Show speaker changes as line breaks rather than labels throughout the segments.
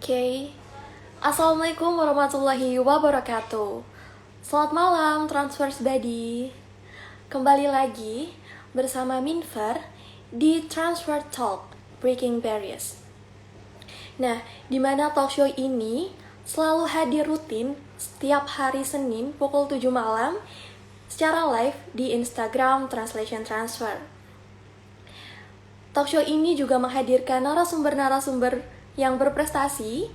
Oke, Assalamualaikum warahmatullahi wabarakatuh. Selamat malam Transverse Buddy. Kembali lagi bersama Minver di Transfer Talk Breaking Barriers. Nah, di mana talk show ini selalu hadir rutin setiap hari Senin pukul 7 malam secara live di Instagram Translation Transfer. Talk show ini juga menghadirkan narasumber-narasumber yang berprestasi,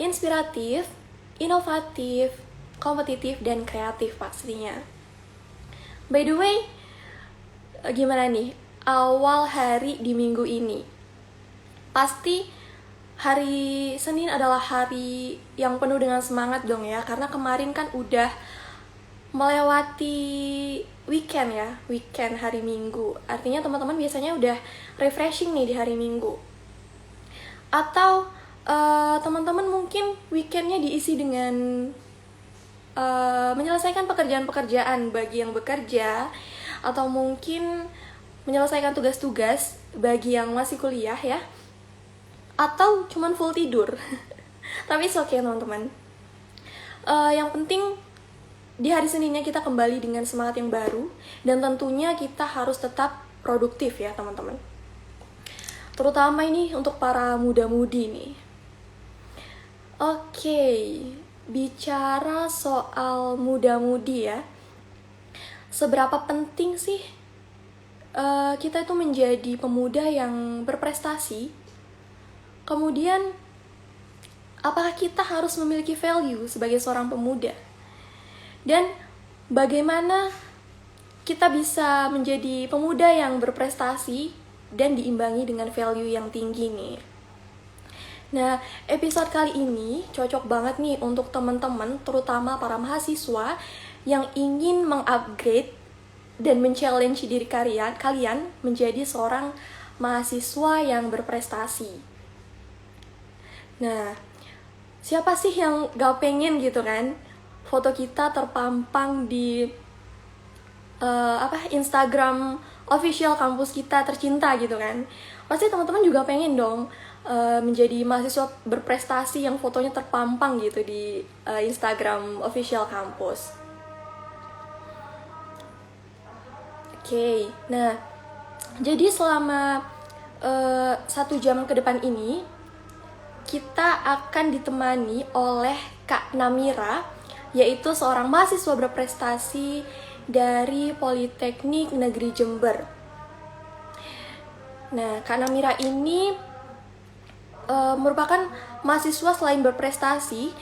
inspiratif, inovatif, kompetitif, dan kreatif pastinya. By the way, gimana nih awal hari di minggu ini? Pasti hari Senin adalah hari yang penuh dengan semangat dong ya, karena kemarin kan udah melewati weekend ya, weekend hari Minggu. Artinya teman-teman biasanya udah refreshing nih di hari Minggu. Atau teman-teman mungkin weekendnya diisi dengan menyelesaikan pekerjaan-pekerjaan bagi yang bekerja, atau mungkin menyelesaikan tugas-tugas bagi yang masih kuliah ya, atau cuman full tidur. Tapi it's okay teman-teman. Yang penting di hari Seninnya kita kembali dengan semangat yang baru, dan tentunya kita harus tetap produktif ya teman-teman. Terutama ini untuk para muda-mudi nih. Oke, bicara soal muda-mudi ya, seberapa penting sih kita itu menjadi pemuda yang berprestasi? Kemudian, apakah kita harus memiliki value sebagai seorang pemuda? Dan bagaimana kita bisa menjadi pemuda yang berprestasi dan diimbangi dengan value yang tinggi nih? Nah, episode kali ini cocok banget nih untuk teman-teman, terutama para mahasiswa yang ingin mengupgrade dan men-challenge diri kalian menjadi seorang mahasiswa yang berprestasi. Nah, siapa sih yang gak pengen gitu kan foto kita terpampang di Instagram official kampus kita tercinta gitu kan? Pasti teman-teman juga pengen dong menjadi mahasiswa berprestasi yang fotonya terpampang gitu di Instagram official kampus. Oke, nah jadi selama 1 jam ke depan ini kita akan ditemani oleh Kak Namira, yaitu seorang mahasiswa berprestasi dari Politeknik Negeri Jember. Nah, Kak Namira ini merupakan mahasiswa selain berprestasi,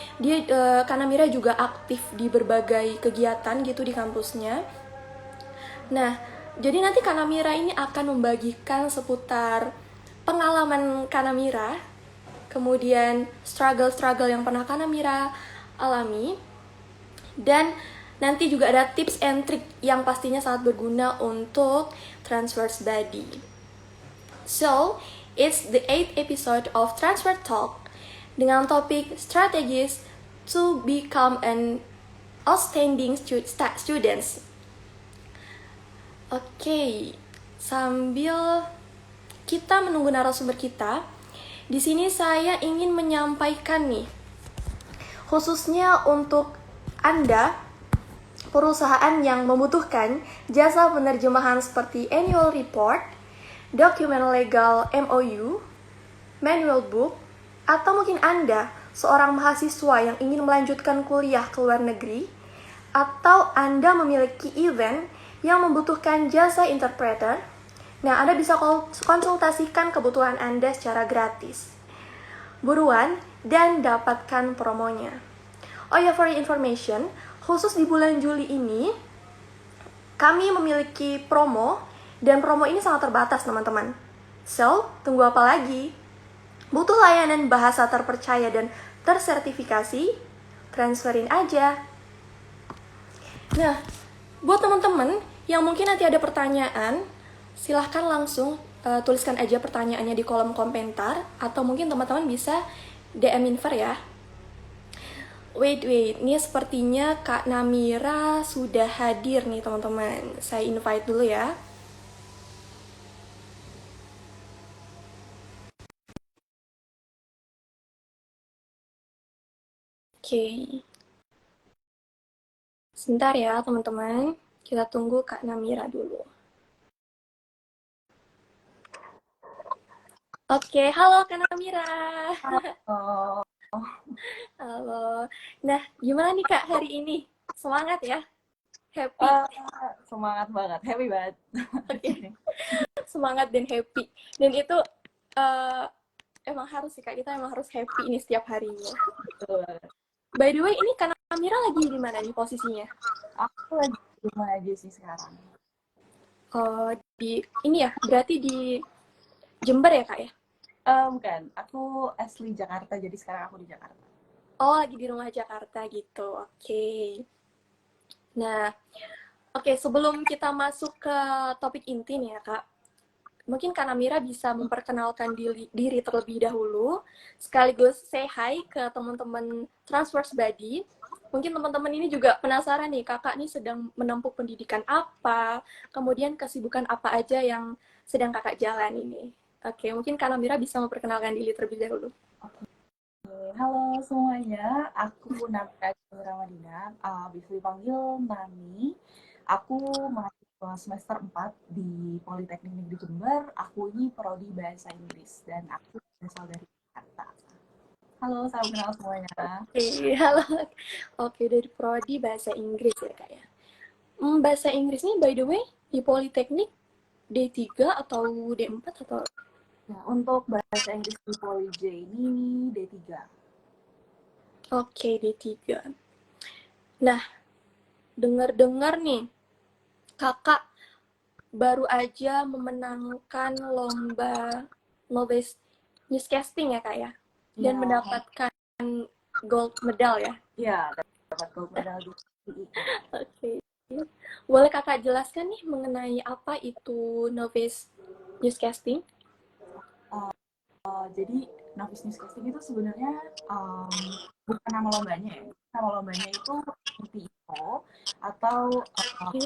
Kak Namira juga aktif di berbagai kegiatan gitu di kampusnya. Nah, jadi nanti Kak Namira ini akan membagikan seputar pengalaman Kak Namira, kemudian struggle-struggle yang pernah Kak Namira alami, dan nanti juga ada tips and trick yang pastinya sangat berguna untuk Transverse Buddy. So, it's the 8th episode of Transfer Talk dengan topik strategies to become an outstanding students. Oke, sambil kita menunggu narasumber kita, di sini saya ingin menyampaikan nih, khususnya untuk Anda, perusahaan yang membutuhkan jasa penerjemahan seperti annual report, dokumen legal MOU, manual book, atau mungkin Anda seorang mahasiswa yang ingin melanjutkan kuliah ke luar negeri, atau Anda memiliki event yang membutuhkan jasa interpreter. Nah, Anda bisa konsultasikan kebutuhan Anda secara gratis. Buruan dan dapatkan promonya. Oh ya, for your information, khusus di bulan Juli ini kami memiliki promo, dan promo ini sangat terbatas teman-teman. So, tunggu apa lagi? Butuh layanan bahasa terpercaya dan tersertifikasi? Transferin aja. Nah, buat teman-teman yang mungkin nanti ada pertanyaan, silahkan langsung tuliskan aja pertanyaannya di kolom komentar, atau mungkin teman-teman bisa DM Minver ya. Wait, ini sepertinya Kak Namira sudah hadir nih teman-teman. Saya invite dulu ya. Oke, sebentar ya teman-teman. Kita tunggu Kak Namira dulu. Oke, halo Kak Namira.
Oh,
Halo. Nah, gimana nih Kak hari ini? Semangat ya? Happy?
eh, semangat banget, happy banget.
Oke, semangat dan happy. Dan itu eh, emang harus sih Kak, kita emang harus happy ini setiap harinya.
Betul banget.
By the way, ini Kak Namira lagi di mana nih posisinya?
Aku lagi di rumah aja sih sekarang.
Di ini ya, berarti di Jember ya Kak ya?
Bukan, aku asli Jakarta, jadi sekarang aku di Jakarta.
Oh, lagi di rumah Jakarta gitu. Oke. Nah, oke, sebelum kita masuk ke topik inti nih ya, Kak. Mungkin Kak Namira bisa memperkenalkan diri terlebih dahulu, sekaligus say hi ke teman-teman Transverse Body. Mungkin teman-teman ini juga penasaran nih, kakak nih sedang menempuh pendidikan apa, kemudian kesibukan apa aja yang sedang kakak jalan ini. Oke, mungkin Kak Namira bisa memperkenalkan diri terlebih dahulu.
Oke, halo semuanya, aku Nabila Ramadina, bisa dipanggil Nani. Aku mahasiswa semester 4 di Politeknik Negeri Jember. Aku ini prodi Bahasa Inggris dan aku berasal dari Jakarta. Halo, salam kenal semuanya.
Oke, halo. Oke, dari prodi bahasa Inggris ya, Kak ya. Bahasa Inggris nih by the way di Politeknik D3 atau D4 atau
Nah, untuk bahasa Inggris di Poli J ini D3.
oke D3. Nah, dengar-dengar nih kakak baru aja memenangkan lomba novice newscasting ya kak ya, dan
Ya,
mendapatkan gold medal ya.
ya dapat gold medal di PIO.
Oke, boleh kakak jelaskan nih mengenai apa itu novice newscasting?
Jadi novice newscasting itu sebenarnya bukan nama lombanya ya. Nama lombanya itu PIO atau
Oke,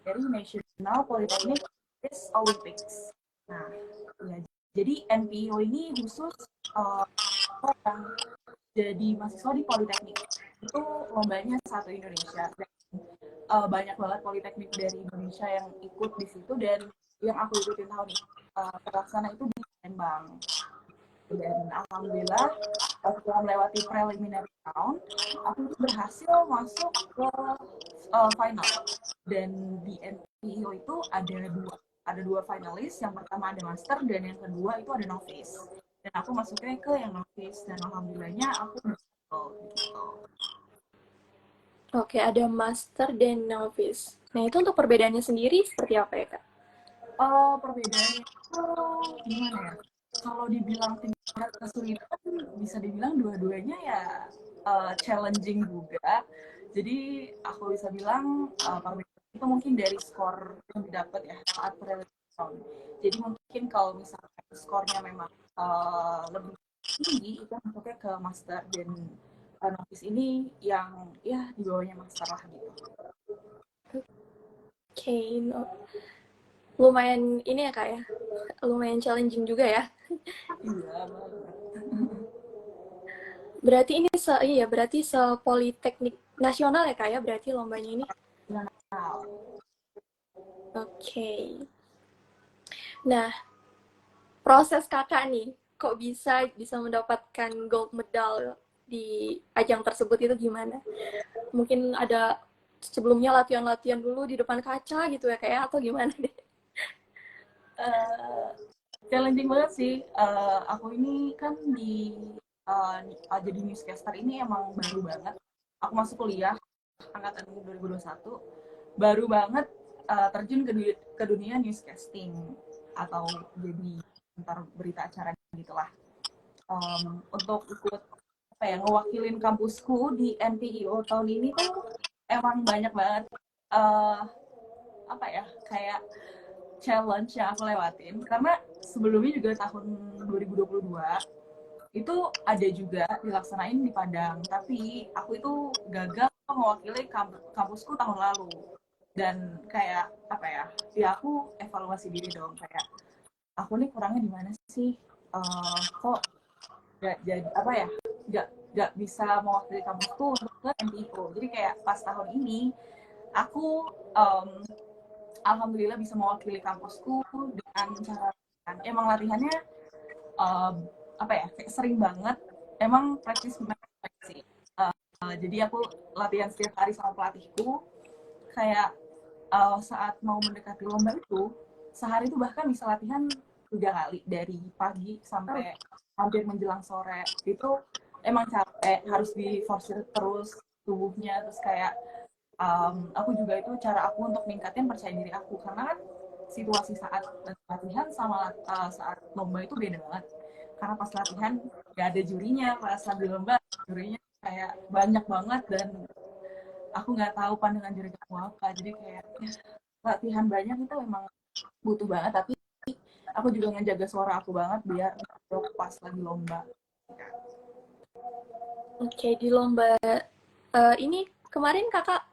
dari National Polytechnic Youth Olympics. Nah, ya, jadi NPIO ini khusus yang jadi mahasiswa di Politeknik. Itu lombanya satu Indonesia. Dan banyak banget politeknik dari Indonesia yang ikut di situ dan yang aku ikutin tahun ini terlaksana itu di Palembang. Dan alhamdulillah setelah melewati preliminary round, aku berhasil masuk ke final. Dan di NPIO itu ada dua finalis. Yang pertama ada master dan yang kedua itu ada novice. Dan aku masuknya ke yang novice dan alhamdulillahnya aku berhasil gitu.
oke, ada master dan novice. Nah, itu untuk perbedaannya sendiri seperti apa ya, Kak?
Perbedaannya itu gimana ya? Kalau dibilang tingkat kesulitan, bisa dibilang dua-duanya ya challenging juga. Jadi aku bisa bilang perbedaan itu mungkin dari skor yang didapat ya saat preliminary. Jadi mungkin kalau misalnya skornya memang lebih tinggi, itu masuknya ke master dan novice ini yang ya di bawahnya master lah gitu.
Oke, no. Lumayan ini ya, Kak ya. Lumayan challenging juga ya.
Iya banget.
Berarti ini iya, berarti sepoliteknik nasional ya, Kak ya, berarti lombanya ini.
Nah,
Oke. Nah, proses Kakak nih, kok bisa mendapatkan gold medal di ajang tersebut itu gimana? Mungkin ada sebelumnya latihan-latihan dulu di depan kaca gitu ya, kayak atau gimana deh?
uh, challenging banget sih. Aku ini kan jadi newscaster ini emang baru banget. Aku masuk kuliah angkatan 2021, baru banget terjun ke dunia newscasting atau jadi antar berita acara gitulah. Untuk ikut apa ya ngewakilin kampusku di NPIO tahun ini tuh emang banyak banget uh, apa ya kayak challenge yang aku lewatin karena sebelumnya juga tahun 2022 itu ada juga dilaksanain di Padang, tapi aku itu gagal mewakili kampusku tahun lalu. Dan kayak apa ya aku evaluasi diri dong, kayak aku nih kurangnya di mana sih. Kok gak jadi apa ya gak nggak bisa mewakili kampusku untuk ke MPO. Jadi kayak pas tahun ini aku alhamdulillah bisa mewakili kampusku dengan cara latihan. Emang latihannya apa ya, kayak sering banget. Emang praktis sih. Jadi aku latihan setiap hari sama pelatihku. Kayak saat mau mendekati lomba itu, sehari itu bahkan bisa latihan 3 kali dari pagi sampai hampir menjelang sore. Itu emang capek, harus diforsir terus tubuhnya, terus kayak aku juga itu cara aku untuk ningkatin percaya diri aku, karena kan situasi saat latihan sama saat lomba itu beda banget. Karena pas latihan gak ada jurinya, pas lagi lomba jurinya kayak banyak banget dan aku nggak tahu pandangan juri aku apa. Jadi kayak ya, latihan banyak itu emang butuh banget, tapi aku juga ngejaga suara aku banget biar pas lagi lomba.
Oke, di lomba ini kemarin kakak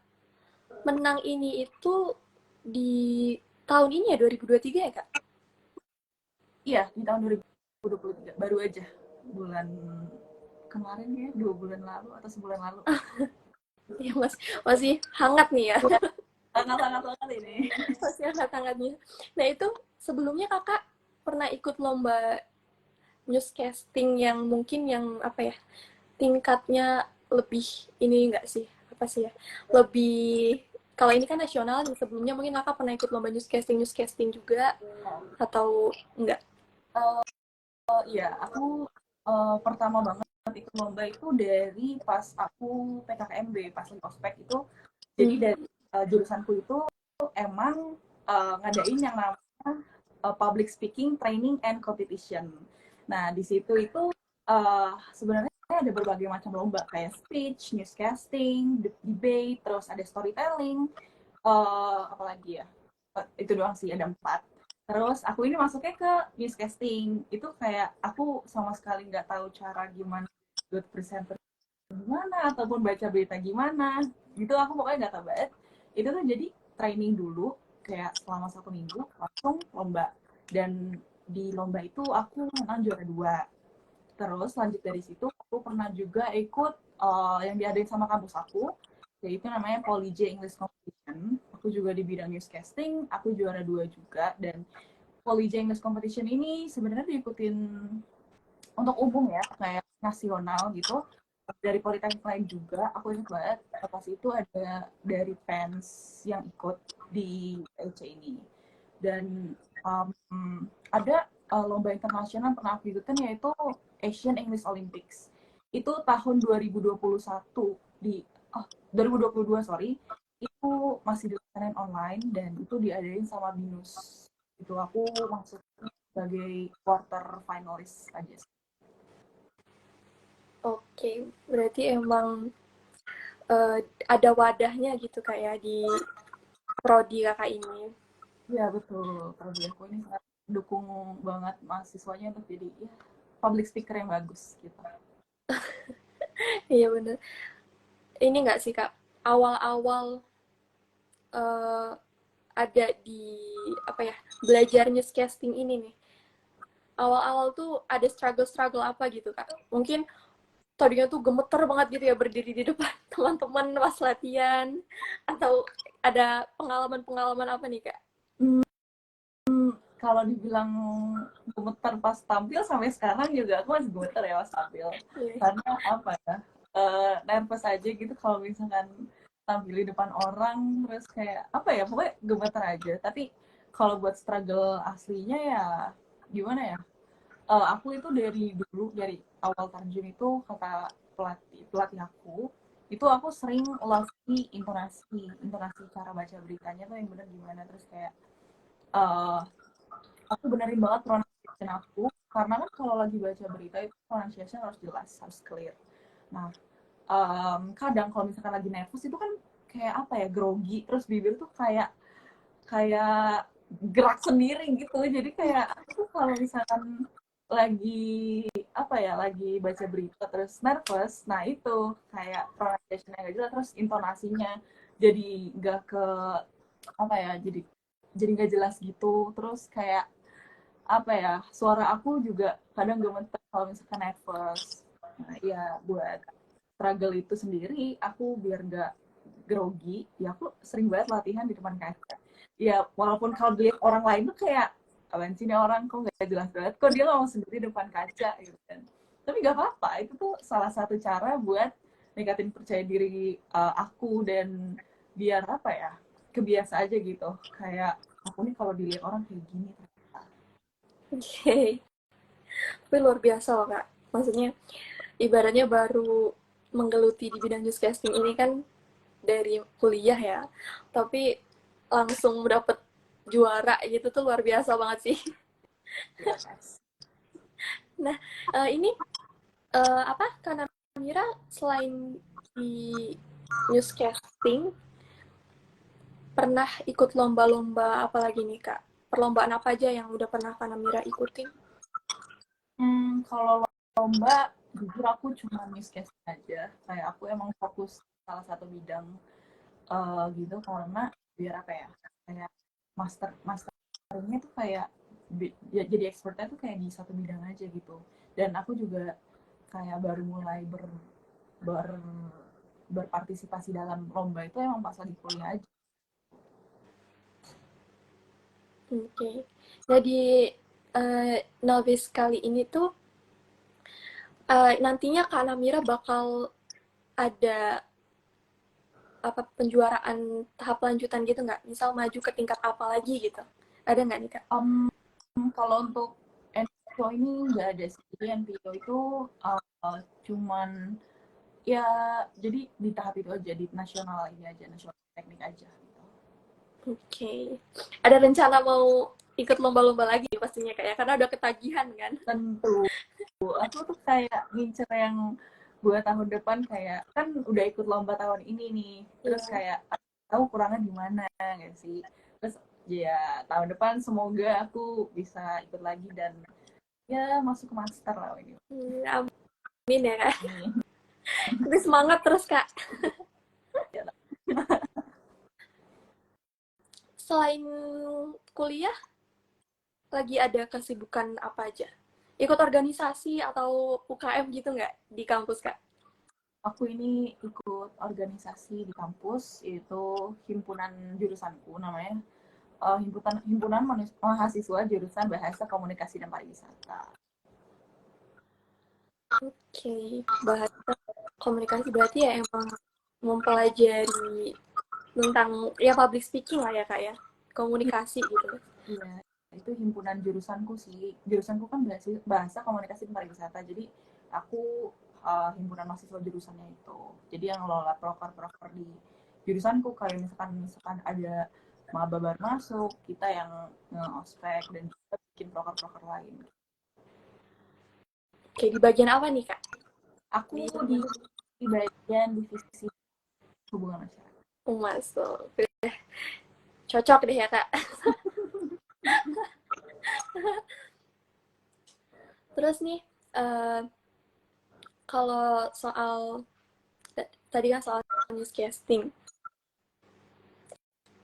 menang ini itu di tahun ini ya 2023 ya kak?
Iya, di tahun 2023 baru aja bulan kemarin ya, 2 bulan lalu atau sebulan lalu.
Ya masih hangat nih ya.
Iya, sangat-sangat banget ini.
Masih hangat-hangatnya. Nah itu sebelumnya kakak pernah ikut lomba newscasting yang mungkin yang apa ya, tingkatnya lebih ini enggak sih, apa sih ya, lebih, kalau ini kan nasional nih, sebelumnya mungkin kakak pernah ikut lomba newscasting juga atau enggak?
Iya, aku pertama banget ikut lomba itu dari pas aku PKKMB, pas lagi ospek itu. Jadi dari jurusanku itu emang ngadain yang namanya public speaking training and competition. Nah, di situ itu sebenarnya ada berbagai macam lomba kayak speech, newscasting, debate, terus ada storytelling, apalagi ya, itu doang sih, ada 4. Terus aku ini masuknya ke newscasting. Itu kayak aku sama sekali nggak tahu cara gimana buat presenter gimana ataupun baca berita gimana. Gitu aku pokoknya nggak tahu banget. Itu tuh jadi training dulu kayak selama 1 minggu langsung lomba. Dan di lomba itu aku menang juara 2. Terus lanjut dari situ aku pernah juga ikut yang diadain sama kampus aku, yaitu namanya Poly J English Competition. Aku juga di bidang newscasting, aku juara 2 juga. Dan Poly J English Competition ini sebenarnya diikutin untuk umum ya, kayak nasional gitu. Dari politeknik lain juga, aku ingat banget pas itu ada dari fans yang ikut di LC ini. Dan ada lomba internasional pernah aku ikutin, yaitu Asian English Olympics. Itu tahun 2021 di 2022 sorry, itu masih dilaksanain online dan itu diadain sama BINUS. Itu aku masuk sebagai quarter finalis aja.
Oke, berarti emang ada wadahnya gitu kayak di prodi kakak ini.
Iya betul, kalau aku ini sangat dukung banget mahasiswanya untuk jadi ya, public speaker yang bagus gitu.
Iya bener. Ini nggak sih kak, awal-awal eh, ada di apa ya, belajar newscasting ini nih, awal-awal tuh ada struggle-struggle apa gitu kak? Mungkin tadinya tuh gemeter banget gitu ya berdiri di depan teman-teman pas latihan, atau ada pengalaman-pengalaman apa nih kak?
Kalau dibilang gemeter pas tampil, sampai sekarang juga aku masih gemeter ya pas tampil. Karena apa ya, nervous aja gitu kalau misalkan tampil di depan orang, terus kayak apa ya, pokoknya gemeter aja. Tapi kalau buat struggle aslinya ya gimana ya, aku itu dari dulu, dari awal terjun itu, kata pelatih aku sering latih intonasi cara baca beritanya tuh yang benar gimana. Terus kayak uh, aku benerin banget pronunciation aku, karena kan kalau lagi baca berita itu pronunciation harus jelas, harus clear. Nah, kadang kalau misalkan lagi nervous itu kan kayak apa ya, grogi, terus bibir tuh kayak kayak gerak sendiri gitu. Jadi kayak aku kalau misalkan lagi apa ya, lagi baca berita terus nervous, nah itu kayak pronunciation-nya gak jelas, terus intonasinya jadi gak ke apa ya, jadi gak jelas gitu. Terus kayak apa ya, suara aku juga kadang gemeter kalau misalkan nervous. Nah, ya buat struggle itu sendiri, aku biar gak grogi, ya aku sering banget latihan di depan kaca. Ya walaupun kalau dilihat orang lain tuh kayak, apaan sih ini orang kok gak jelas banget, kok dia ngomong sendiri depan kaca gitu kan. Tapi gak apa-apa, itu tuh salah satu cara buat ningkatin percaya diri aku, dan biar apa ya, kebiasa aja gitu. Kayak aku nih kalau dilihat orang kayak gini.
Oke. Tapi luar biasa loh kak. Maksudnya ibaratnya baru menggeluti di bidang newscasting ini kan dari kuliah ya. Tapi langsung dapet juara gitu tuh luar biasa banget sih.
Yes.
Nah, ini apa? Karena Mira selain di newscasting pernah ikut lomba-lomba apa lagi nih kak? Perlombaan apa aja yang udah pernah Kanamira ikutin?
Kalau lomba, jujur aku cuma newscasting aja. Kayak aku emang fokus salah satu bidang gitu, karena biar apa ya, kayak masternya tuh kayak ya, jadi expertnya tuh kayak di satu bidang aja gitu. Dan aku juga kayak baru mulai ber berpartisipasi dalam lomba itu emang pas lagi kuliah aja.
Oke. Okay. Jadi novice kali ini tuh nantinya Kak Namira bakal ada apa penjuaraan tahap lanjutan gitu nggak? Misal maju ke tingkat apa lagi gitu? Ada nggak nih kak?
Um, Kalau untuk NPO ini nggak ada sih. Jadi NPO itu cuman ya, jadi di tahap itu aja, di nasional ini aja, nasional teknik aja gitu.
Oke. Okay. Ada rencana mau ikut lomba-lomba lagi pastinya kayak karena udah ketagihan kan?
Tentu aku tuh kayak ngincer yang buat tahun depan, kayak kan udah ikut lomba tahun ini nih, terus
Iya.
kayak tahu kurangnya di mana nggak sih. Terus ya tahun depan semoga aku bisa ikut lagi dan ya masuk ke master lah ini.
Amin ya kak.
Amin.
Tapi semangat terus kak. Selain kuliah, lagi ada kesibukan apa aja? Ikut organisasi atau UKM gitu nggak di kampus kak?
Aku ini ikut organisasi di kampus, yaitu himpunan jurusanku namanya, himpunan mahasiswa jurusan Bahasa Komunikasi dan Pariwisata.
Oke, okay. Bahasa komunikasi berarti ya emang mempelajari tentang ya public speaking lah ya kak ya, komunikasi gitu.
Iya, itu himpunan jurusanku sih. Jurusanku kan bahasa komunikasi dan pariwisata. Jadi aku himpunan mahasiswa jurusannya itu. Jadi yang ngelola proker-proker di jurusanku, kayak misalkan ada maba baru masuk, kita yang nge-ospek dan juga bikin proker-proker lain.
Oke, di bagian apa nih kak?
Aku di bagian divisi hubungan masyarakat.
Masuk, cocok deh ya kak. Terus nih, uh, kalau soal tadi kan soal newscasting,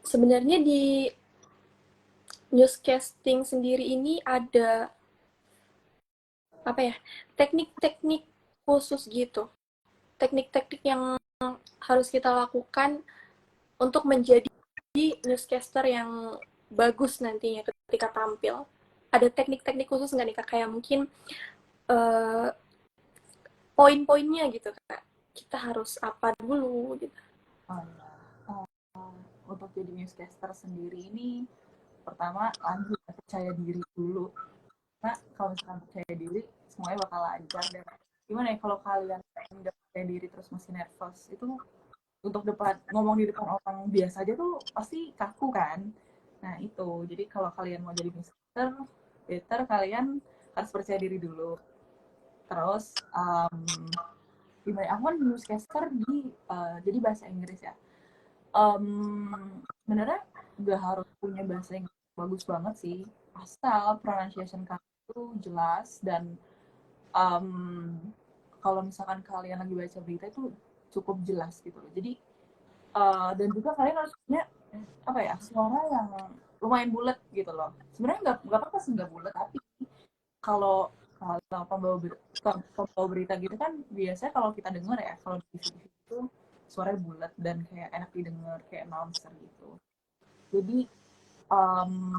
sebenarnya di newscasting sendiri ini ada apa ya, teknik-teknik khusus gitu, teknik-teknik yang harus kita lakukan untuk menjadi newscaster yang bagus nantinya ketika tampil. Ada teknik-teknik khusus nggak nih kak? Kayak mungkin uh, poin-poinnya gitu kak. Kita harus apa dulu gitu.
Oh, ya. Untuk jadi newscaster sendiri ini, pertama lanjut percaya diri dulu. Nah, kalau misalkan percaya diri, semuanya bakal lancar. Dan gimana ya, kalau kalian nggak percaya diri terus masih nervous, itu untuk ngomong di depan orang biasa aja tuh pasti kaku kan. Nah itu, jadi kalau kalian mau jadi newscaster, better kalian harus percaya diri dulu. Terus gimana, aku kan newscaster jadi bahasa Inggris ya. Sebenarnya nggak harus punya bahasa Inggris bagus banget sih, asal pronunciation kalian itu jelas, dan um, kalau misalkan kalian lagi baca berita itu cukup jelas gitu loh. Jadi dan juga kalian harus punya apa ya, suara yang lumayan bulat gitu loh. Sebenarnya nggak apa-apa sih nggak bulat, tapi kalau pembawa berita gitu kan biasanya kalau kita dengar ya, kalau di TV itu suaranya bulat dan kayak enak didengar kayak announcer gitu. Jadi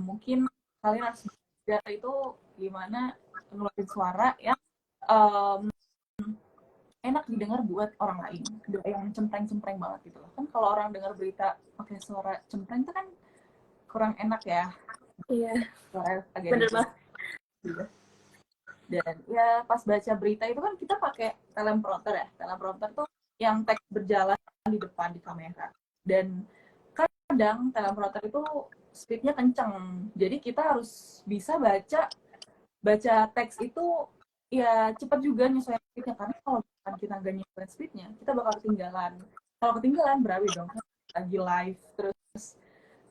mungkin kalian harus belajar itu gimana ngeluarin suara yang um, enak didengar buat orang lain, gak yang cempreng-cempreng banget gitu loh. Kan kalau orang dengar berita pakai suara cempreng itu kan kurang enak ya,
Iya,
suara agak
bener
ribet
banget.
gitu. Dan ya pas baca berita itu kan kita pakai teleprompter ya, teleprompter tuh yang teks berjalan di depan di kamera. Dan kadang teleprompter itu speednya kenceng, jadi kita harus bisa baca teks itu ya cepat juga nyesuaiin speednya, karena kalau kita nggak nyesuaiin speednya kita bakal ketinggalan. Kalau ketinggalan berarti dong kan lagi live terus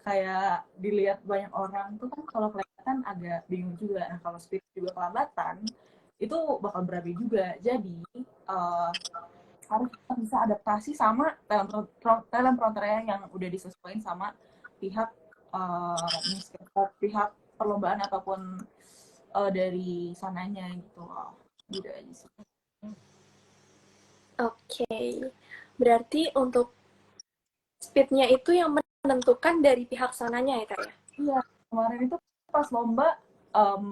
kayak dilihat banyak orang tuh kan, kalau kelihatan agak bingung juga. Nah kalau speed juga kelambatan itu bakal berabe juga. Jadi uh, harus kita bisa adaptasi sama teleprompternya yang udah disesuaikan sama pihak pihak perlombaan ataupun dari sananya gitu loh. Gitu aja sih.
Oke, berarti untuk speednya itu yang menentukan dari pihak sananya ya kak ya?
Iya, kemarin itu pas lomba um,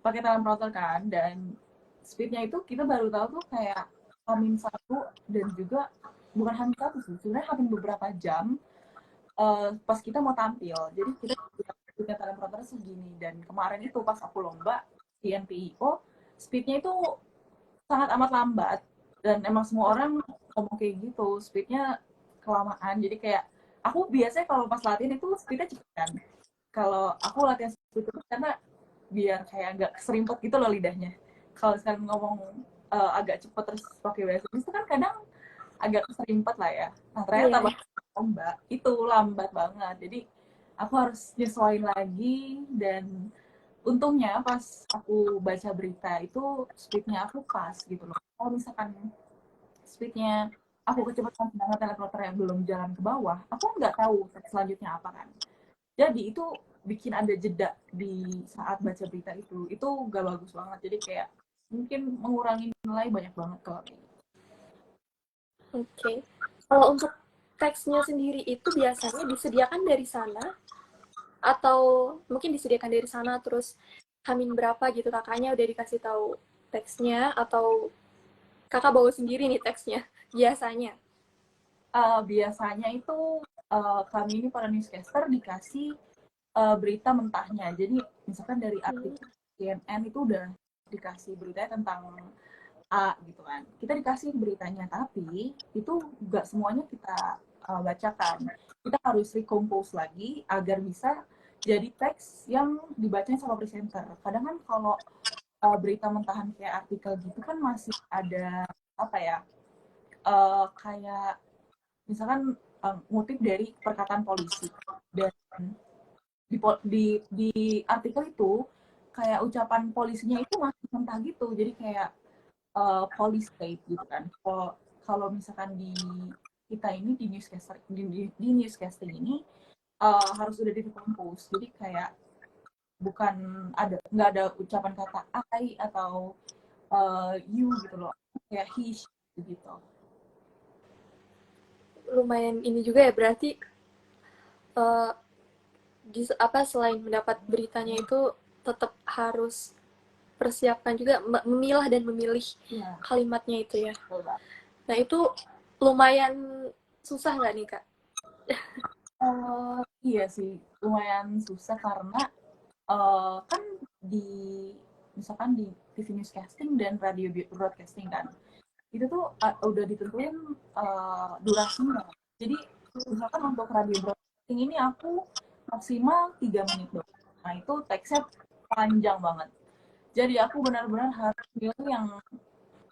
pakai teleprompter kan, dan speednya itu kita baru tahu tuh kayak H-1 dan juga bukan H-1 sih, sebenarnya hampir beberapa jam pas kita mau tampil. Jadi kita punya teleprompter segini, dan kemarin itu pas aku lomba di NPIO speednya itu sangat amat lambat, dan emang semua orang ngomong kayak gitu, speednya kelamaan. Jadi kayak aku biasanya kalau pas latihan itu speednya cepet kan, kalau aku latihan speed itu karena biar kayak agak keserimpet gitu loh lidahnya. Kalau sekarang ngomong agak cepet terus pakai bahasa Inggris itu kan kadang agak keserimpet lah ya. Nah ternyata
Iya.
pas lomba itu lambat banget, jadi aku harus nyesuaiin lagi. Dan untungnya pas aku baca berita itu speednya aku pas gitu loh. Kalau misalkan speednya aku kecepatan sedangkan teleprompter yang belum jalan ke bawah, aku nggak tahu selanjutnya apa kan. Jadi itu bikin ada jeda di saat baca berita itu gak bagus banget. Jadi kayak mungkin mengurangi nilai banyak banget kalau kayak gitu.
Oke. Kalau untuk teksnya sendiri itu biasanya disediakan dari sana atau mungkin disediakan dari sana terus Hamin berapa gitu kakaknya udah dikasih tahu teksnya atau kakak bawa sendiri nih teksnya biasanya?
Biasanya itu kami ini para newscaster dikasih berita mentahnya. Jadi misalkan dari artikel CNN itu udah dikasih beritanya tentang A gitu kan. Kita dikasih beritanya, tapi itu nggak semuanya kita bacakan. Kita harus recompose lagi agar bisa jadi teks yang dibacanya sama presenter. Kadang kan kalau berita mentahan kayak artikel gitu kan masih ada apa ya, kayak misalkan ngutip dari perkataan polisi, dan di artikel itu kayak ucapan polisinya itu masih mentah gitu. Jadi kayak police state gitu kan. Kalau kalau misalkan di kita ini di newscaster di newscasting ini harus udah dikompos. Jadi kayak bukan ada nggak ada ucapan kata I atau you gitu loh. Kayak he gitu.
Lumayan ini juga ya berarti uh, apa selain mendapat beritanya itu tetap harus persiapkan juga memilah dan memilih
Iya,
kalimatnya itu ya.
betul.
Nah itu lumayan susah nggak nih kak?
Iya sih, lumayan susah karena kan di misalkan di TV newscasting dan radio broadcasting kan, itu tuh udah ditentuin durasinya. Jadi misalkan untuk radio broadcasting ini aku maksimal 3 menit doang. Nah itu teksnya panjang banget. Jadi aku benar-benar harus pilih yang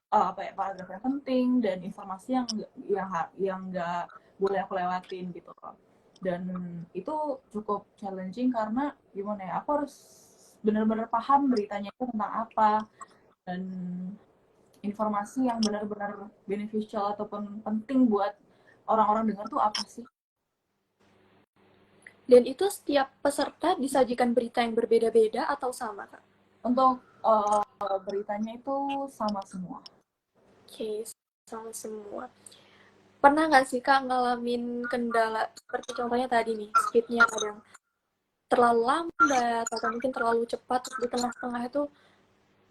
apa ya, paragraf yang penting dan informasi yang nggak boleh aku lewatin gitu loh. Dan itu cukup challenging karena gimana ya, aku harus benar-benar paham beritanya itu tentang apa, dan informasi yang benar-benar beneficial ataupun penting buat orang-orang dengar tuh apa sih.
Dan itu setiap peserta disajikan berita yang berbeda-beda atau sama kak?
Untuk beritanya itu sama semua.
Oke, sama semua. Pernah nggak sih Kak ngalamin kendala seperti contohnya tadi nih, speednya kadang terlalu lambat atau mungkin terlalu cepat di tengah-tengah itu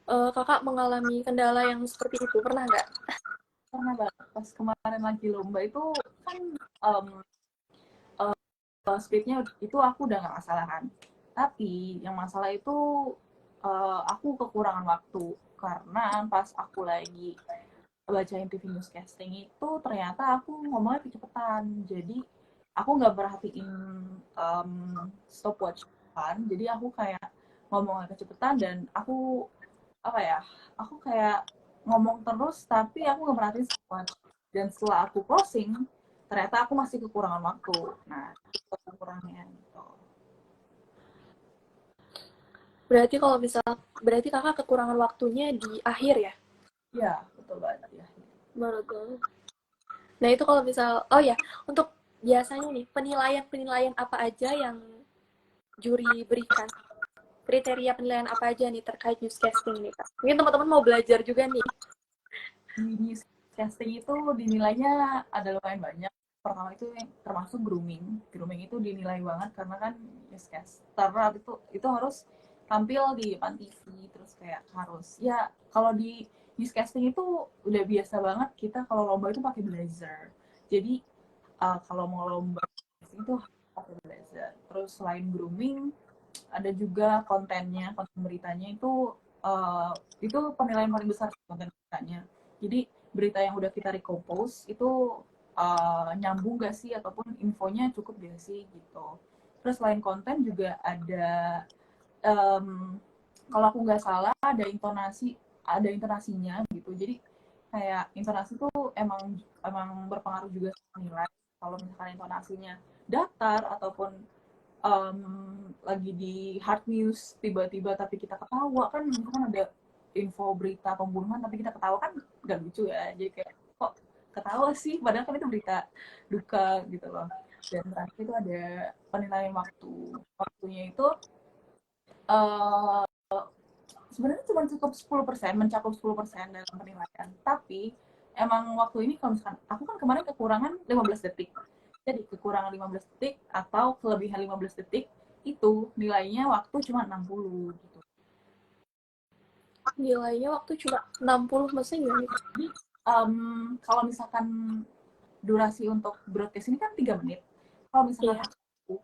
Kakak mengalami kendala yang seperti itu, pernah nggak?
Karena pas kemarin lagi lomba itu kan um, speednya itu aku udah nggak masalah kan. Tapi yang masalah itu aku kekurangan waktu karena pas aku lagi bacain TV newscasting itu ternyata aku ngomongnya kecepatan. Jadi aku nggak perhatiin um, stopwatch kan. Jadi aku kayak ngomongnya kecepatan dan aku apa ya? Aku kayak ngomong terus tapi aku nggak perhatiin stopwatch. Dan setelah aku closing, ternyata aku masih kekurangan waktu. Nah, itu kekurangannya gitu.
Berarti kalau misal, berarti Kakak kekurangan waktunya di akhir ya?
Ya, betul banget ya.
Baru. Nah itu kalau misal, oh ya, untuk biasanya nih penilaian-penilaian apa aja yang juri berikan? Kriteria penilaian apa aja nih terkait newscasting nih Kak? Mungkin teman-teman mau belajar juga nih.
Di newscasting itu dinilainya ada lumayan banyak. Pertama itu yang termasuk grooming. Grooming itu dinilai banget karena kan newscaster itu harus tampil di depan TV, terus kayak harus ya kalau di newscasting itu udah biasa banget kita kalau lomba itu pakai blazer. Jadi kalau mau lomba itu pakai blazer. Terus selain grooming ada juga konten beritanya itu penilaian paling besar konten beritanya. Jadi berita yang udah kita recompose itu nyambung gak sih ataupun infonya cukup gak sih gitu. Terus selain konten juga ada kalau aku nggak salah ada intonasinya gitu. Jadi kayak intonasi tuh emang emang berpengaruh juga sama nilai. Kalau misalkan intonasinya datar ataupun lagi di hard news tiba-tiba tapi kita ketawa kan itu kan ada info berita pembunuhan tapi kita ketawa kan gak lucu ya, jadi kayak kok ketawa sih padahal kan itu berita duka gitu loh. Dan terakhir itu ada penilaian waktunya itu uh, sebenarnya cuma cukup 10%, mencakup 10% dalam penilaian, tapi emang waktu ini kalau misalkan aku kan kemarin kekurangan 15 detik, jadi kekurangan 15 detik atau kelebihan 15 detik itu nilainya waktu cuma 60 gitu.
Nilainya waktu cuma 60, maksudnya gimana nih?
Jadi kalau misalkan durasi untuk broadcast ini kan 3 menit, kalau misalkan
Iya.
aku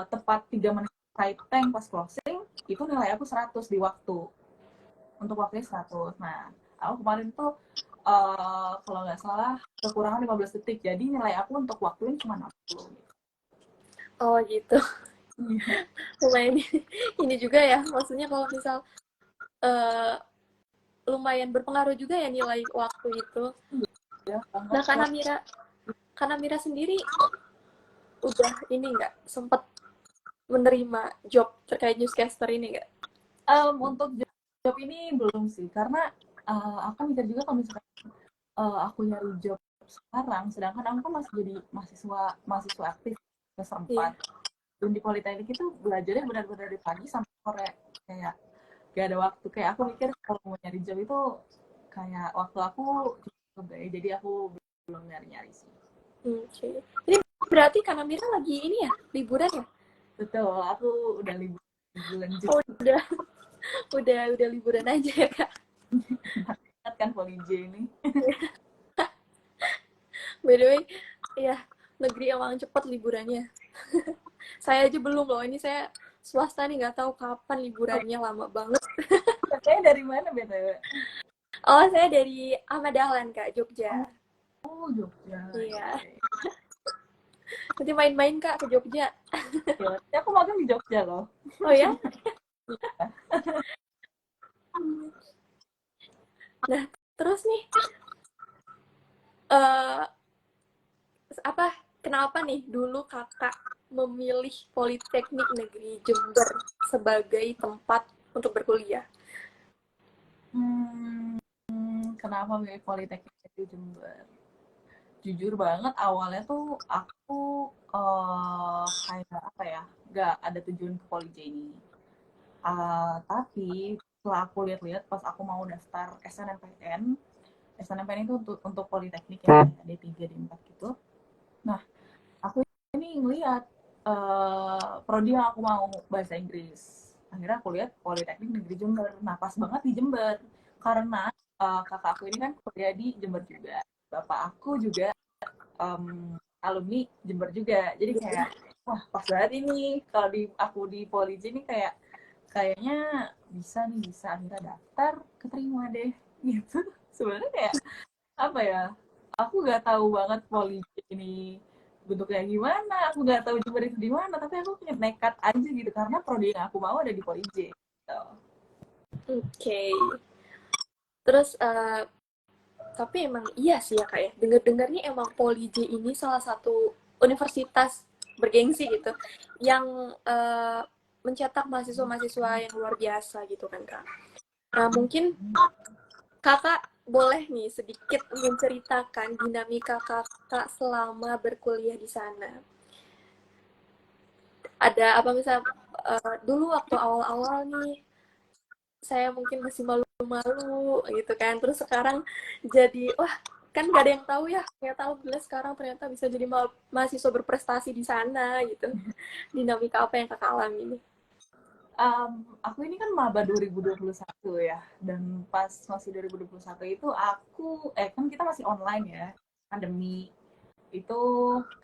tepat 3 menit side tank pas closing itu nilai aku 100 di waktu, untuk waktunya 100. Nah aku kemarin tuh kalau nggak salah kekurangan 15 detik, jadi nilai aku untuk waktunya cuma 60 gitu.
Oh gitu.
Iya.
Lumayan ini juga ya, maksudnya kalau misal eh, lumayan berpengaruh juga ya nilai waktu itu.
Ya, banget.
Nah, Kanamira sendiri udah ini nggak sempet menerima job terkait newscaster ini nggak?
Untuk job ini belum sih, karena aku mikir juga kalau misalkan aku nyari job sekarang, sedangkan aku kan masih jadi mahasiswa aktif
Iya.
kesempat. Dan di politeknik itu belajarnya benar-benar dari pagi sampai sore, kayak gak ada waktu. Kayak aku mikir kalau mau nyari job itu kayak waktu aku cukup gak ya, jadi aku belum nyari-nyari sih.
Oke. Ini berarti Kanamira lagi ini ya, liburan ya?
Betul, aku udah libur bulan Juni.
Oh, udah liburan aja ya, Kak.
Banget kan Polij ini.
By the way, ya, negeri emang cepet liburannya. Saya aja belum loh, ini saya swasta nih nggak tahu kapan liburannya, lama banget.
Katanya dari mana BTW?
Oh, saya dari Ahmad Dahlan, Kak, Jogja.
Oh, Jogja.
Iya.
Iya.
Nanti main-main, Kak, ke Jogja.
Ya, aku magang di Jogja loh.
Oh ya? Nah, terus nih, eh apa, kenapa nih dulu kakak memilih Politeknik Negeri Jember sebagai tempat untuk berkuliah?
Hmm, kenapa milih Politeknik di Jember? Jujur banget awalnya tuh aku kayak apa ya, nggak ada tujuan ke Polij ini. Tapi setelah aku lihat-lihat pas aku mau daftar SNMPTN itu untuk politeknik ya, D3, D4 gitu. Nah, aku ini ngelihat prodi yang aku mau bahasa Inggris. Akhirnya aku lihat Politeknik Negeri Jember. Nah, pas banget di Jember karena kakak aku ini kan kuliah di Jember juga. Bapak aku juga alumni Jember juga. Jadi kayak wah pas banget ini kalau di aku di Poliji ini kayaknya bisa akhirnya daftar keterima deh gitu. Sebenarnya kayak apa ya, aku nggak tahu banget Poliji ini bentuknya gimana, aku nggak tahu Jember itu di mana, tapi aku punya nekat aja gitu karena prodi yang aku mau ada di Poliji gitu.
Oke. Terus tapi emang iya sih ya kak ya. Dengar-dengarnya emang Poli J ini salah satu universitas bergengsi gitu yang mencetak mahasiswa-mahasiswa yang luar biasa gitu kan kak. Nah mungkin kakak boleh nih sedikit menceritakan dinamika kakak selama berkuliah di sana. Ada apa misalnya dulu waktu awal-awal nih saya mungkin masih malu-malu gitu kan, terus sekarang jadi wah kan gak ada yang tahu ya, ternyata alhamdulillah sekarang ternyata bisa jadi mahasiswa berprestasi di sana gitu. Dinamika apa yang kakak alami ini?
Aku ini kan maba 2021 ya, dan pas masih 2021 itu kan kita masih online ya, pandemi itu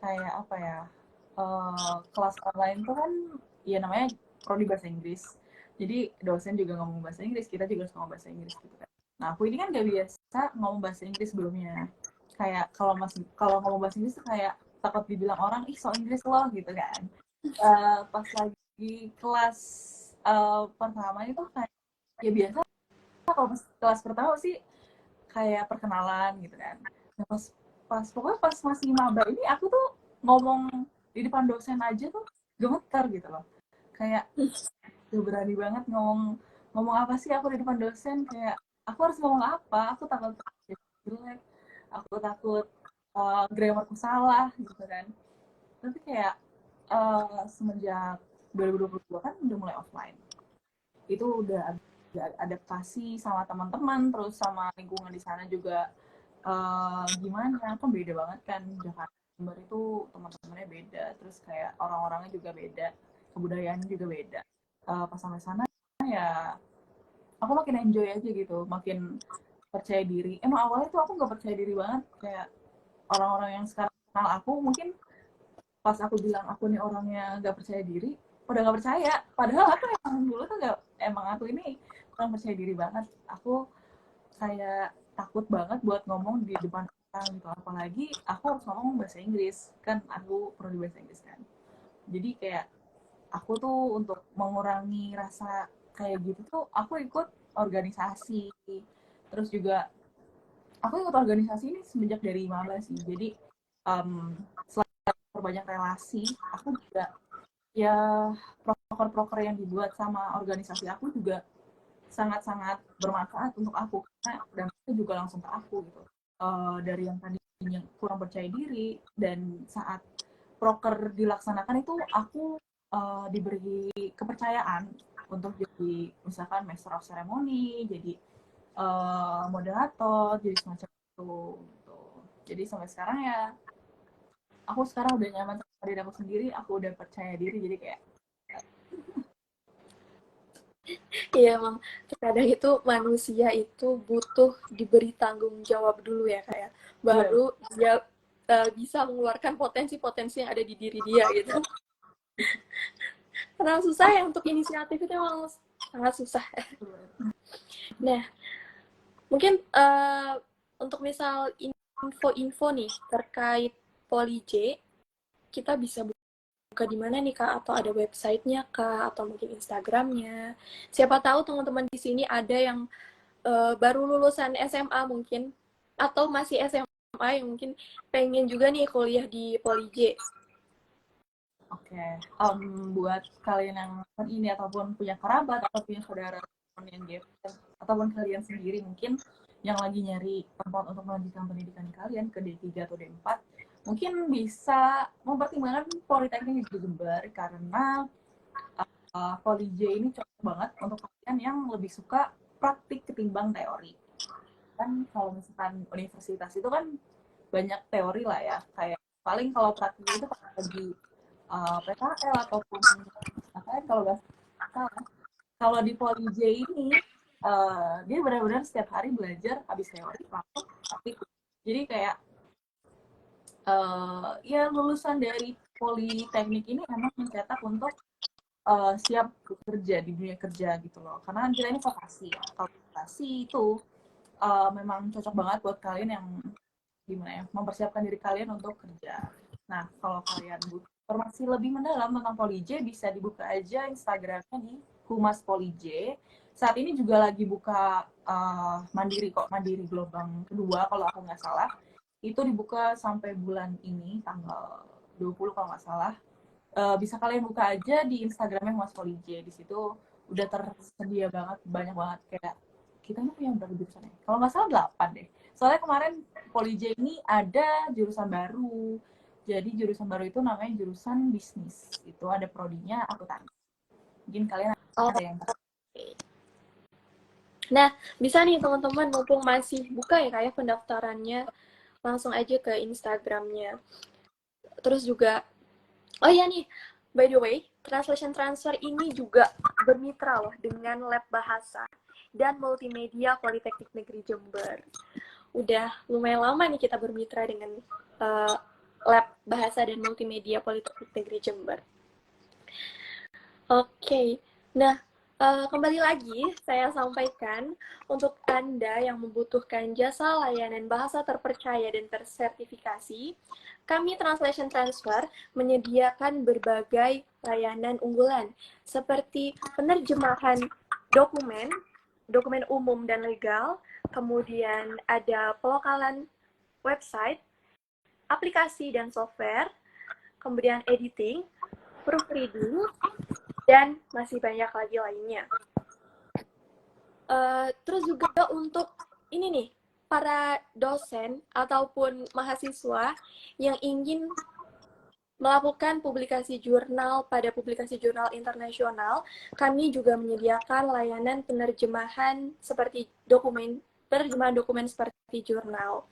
kayak apa ya, kelas online tuh kan ya namanya prodi bahasa Inggris, jadi dosen juga ngomong bahasa Inggris, kita juga harus ngomong bahasa Inggris gitu kan. Nah aku ini kan gak biasa ngomong bahasa Inggris sebelumnya, kayak kalau ngomong bahasa Inggris tuh kayak takut dibilang orang ih so Inggris loh gitu kan. Pas lagi kelas pertama itu kayak ya biasa, kalau kelas pertama sih kayak perkenalan gitu kan. Nah, pokoknya pas masih maba ini aku tuh ngomong di depan dosen aja tuh gemeter gitu loh. Kayak gak berani banget ngomong ngomong apa sih aku di depan dosen, kayak aku harus ngomong apa, aku takut jelek, aku takut grammarku salah gitu kan. Tapi kayak semenjak 2022 kan udah mulai offline, itu udah adaptasi sama teman-teman, terus sama lingkungan di sana juga gimana kan beda banget kan. Jakarta Jember itu teman-temannya beda, terus kayak orang-orangnya juga beda, kebudayaannya juga beda. Pas sampai sana ya aku makin enjoy aja gitu, makin percaya diri. Emang awalnya tuh aku nggak percaya diri banget, kayak orang-orang yang sekarang kenal aku mungkin pas aku bilang aku nih orangnya nggak percaya diri, udah nggak percaya, padahal aku emang dulu tuh nggak, emang aku ini orang percaya diri banget. Aku kayak takut banget buat ngomong di depan orang gitu, apalagi aku harus ngomong bahasa Inggris kan, aku perlu di bahasa Inggris kan. Jadi kayak aku tuh untuk mengurangi rasa kayak gitu tuh aku ikut organisasi, terus juga aku ikut organisasi ini semenjak dari maba sih. Jadi selain perbanyak relasi, aku juga ya proker-proker yang dibuat sama organisasi aku juga sangat-sangat bermanfaat untuk aku, karena dampaknya juga langsung ke aku gitu. Dari yang tadinya kurang percaya diri, dan saat proker dilaksanakan itu aku diberi kepercayaan untuk jadi misalkan master of ceremony, jadi moderator, jadi semacam itu gitu. Jadi sampai sekarang ya aku sekarang udah nyaman sama diri aku sendiri, aku udah percaya diri, jadi kayak
Iya emang terkadang itu manusia itu butuh diberi tanggung jawab dulu ya kak ya,
gue
baru dia bisa mengeluarkan potensi-potensi yang ada di diri dia gitu. Karena susah ya untuk inisiatif itu emang sangat susah. Nah mungkin untuk misal info-info nih terkait Poli J, kita bisa buka di mana nih Kak? Atau ada websitenya Kak? Atau mungkin Instagramnya? Siapa tahu teman-teman di sini ada yang baru lulusan SMA mungkin, atau masih SMA yang mungkin pengen juga nih kuliah di Poli J.
Oke, buat kalian yang ini ataupun punya kerabat atau punya saudara yang gap, ataupun kalian sendiri mungkin yang lagi nyari tempat untuk melanjutkan pendidikan kalian ke D3 atau D4, mungkin bisa mempertimbangkan Politeknik di Jember karena Poli J ini cocok banget untuk kalian yang lebih suka praktik ketimbang teori. Kan kalau misalkan universitas itu kan banyak teori lah ya, kayak paling kalau praktik itu pas lagi PKL ataupun apa ya, kalau nggak salah. Kalau di Poli J ini dia benar-benar setiap hari belajar, habis teori langsung praktik. Jadi kayak ya lulusan dari politeknik ini emang mencetak untuk siap bekerja di dunia kerja gitu loh. Karena kan kita ini vokasi ya. Kalau vokasi itu memang cocok banget buat kalian yang gimana ya, mempersiapkan diri kalian untuk kerja. Nah, kalau kalian butuh informasi lebih mendalam tentang Poli J, bisa dibuka aja Instagramnya di Humas Poli J. Saat ini juga lagi buka mandiri kok, mandiri gelombang kedua kalau aku nggak salah. Itu dibuka sampai bulan ini, tanggal 20 kalau nggak salah. Bisa kalian buka aja di Instagramnya Humas Poli J. Di situ udah tersedia banget, banyak banget kayak kita ini punya berapa jurusan ya? Kalau nggak salah 8 deh. Soalnya kemarin Poli J ini ada jurusan baru. Jadi jurusan baru itu namanya jurusan bisnis. Itu ada prodinya akuntansi. Mungkin kalian ada yang
Nah, bisa nih teman-teman, mumpung masih buka ya kayak pendaftarannya, langsung aja ke Instagramnya. Terus juga, oh iya nih, by the way, Translation Transfer ini juga bermitra loh dengan Lab Bahasa dan Multimedia Politeknik Negeri Jember. Udah lumayan lama nih kita bermitra dengan Lab Bahasa dan Multimedia Politeknik Negeri Jember. Oke, nah kembali lagi saya sampaikan untuk Anda yang membutuhkan jasa layanan bahasa terpercaya dan tersertifikasi, kami Translation Transfer menyediakan berbagai layanan unggulan seperti penerjemahan dokumen, dokumen umum dan legal, kemudian ada pelokalan website, aplikasi dan software, kemudian editing, proofreading, dan masih banyak lagi lainnya. Terus juga untuk ini nih, para dosen ataupun mahasiswa yang ingin melakukan publikasi jurnal pada publikasi jurnal internasional, kami juga menyediakan layanan penerjemahan seperti penerjemahan dokumen seperti jurnal.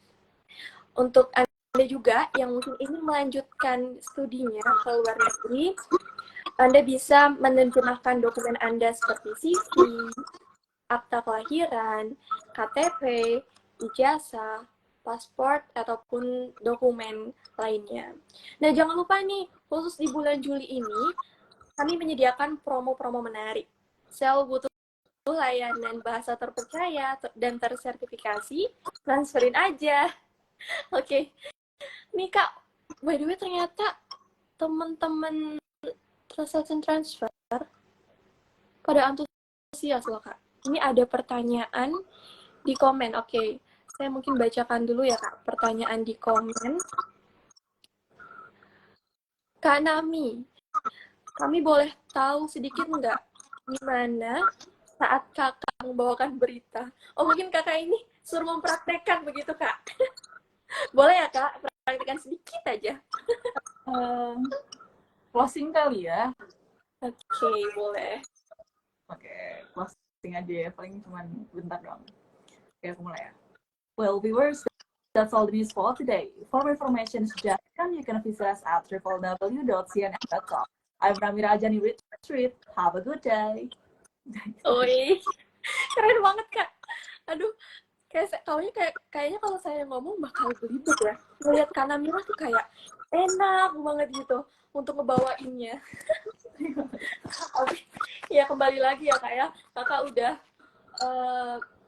Untuk Anda juga yang mungkin ingin melanjutkan studinya ke luar negeri, Anda bisa menerjemahkan dokumen Anda seperti CV, akta kelahiran, KTP, ijazah, paspor, ataupun dokumen lainnya. Nah, jangan lupa nih, khusus di bulan Juli ini, kami menyediakan promo-promo menarik. So, butuh layanan bahasa terpercaya dan tersertifikasi, transferin aja. Oke. Nih, Kak, by the way, ternyata teman-teman Translation Transfer pada antusias loh, Kak. Ini ada pertanyaan di komen. Oke, saya mungkin bacakan dulu ya, Kak, pertanyaan di komen. Kak Nami, kami boleh tahu sedikit nggak gimana saat kakak membawakan berita? Oh, mungkin kakak ini suruh mempraktekkan begitu, Kak? Boleh ya, Kak? Praktekkan sedikit aja.
closing kali ya.
Oke, boleh.
Oke, closing aja ya. Paling cuma bentar doang. Oke, aku mulai ya. Well, viewers, that's all the news for today. For more information suggestion, you can visit us at www.cnn.com. I'm Ramira Ajani with Street. Have a good day.
Oi, keren banget, Kak. Aduh, kayaknya kalau saya ngomong bakal belibet ya. Ngeliat Kak Namira tuh kayak enak banget gitu untuk ngebawainnya. Ya kembali lagi ya, Kak ya. Kakak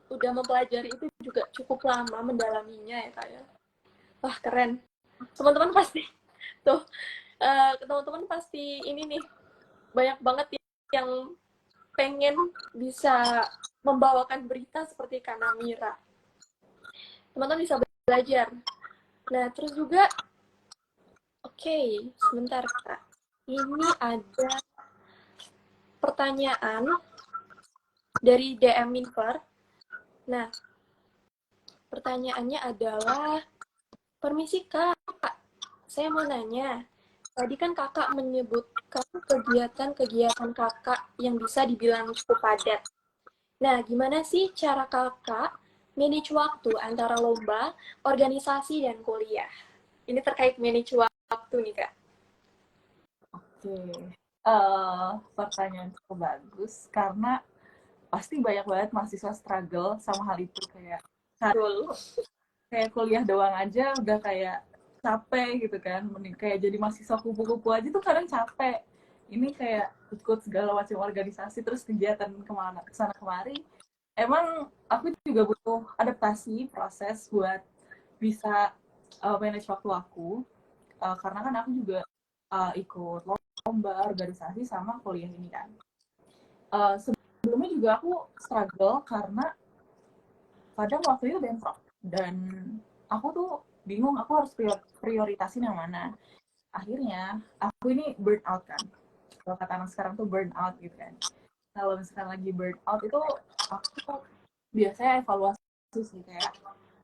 udah mempelajari itu juga cukup lama mendalaminya ya, Kak ya. Wah, keren. Teman-teman pasti tuh teman-teman pasti ini nih banyak banget yang pengen bisa membawakan berita seperti Kak Namira. Teman-teman bisa belajar. Nah, terus juga oke, sebentar, Kak. Ini ada pertanyaan dari DM Minver. Nah, pertanyaannya adalah, permisi Kak, saya mau nanya, tadi kan kakak menyebut menyiapkan kegiatan-kegiatan kakak yang bisa dibilang cukup padat. Nah, gimana sih cara kakak manage waktu antara lomba, organisasi, dan kuliah? Ini terkait manage waktu nih, Kak.
Oke, pertanyaan cukup bagus karena pasti banyak banget mahasiswa struggle sama hal itu kayak
Betul.
kayak kuliah doang aja udah kayak capek gitu kan. Mending kayak jadi mahasiswa kupu-kupu aja tuh kadang capek. Ini kayak ikut segala macam organisasi terus kegiatan kemana kesana kemari. Emang aku juga butuh adaptasi proses buat bisa manage waktu aku. Karena kan aku juga ikut lomba organisasi sama kuliah ini kan. Sebelumnya juga aku struggle karena kadang waktunya bentrok dan aku tuh bingung aku harus prioritasin yang mana. Akhirnya aku ini burn out kan. Kalau kata anak sekarang tuh burn out gitu kan. Kalau misalkan lagi burn out itu aku biasanya evaluasi sih kayak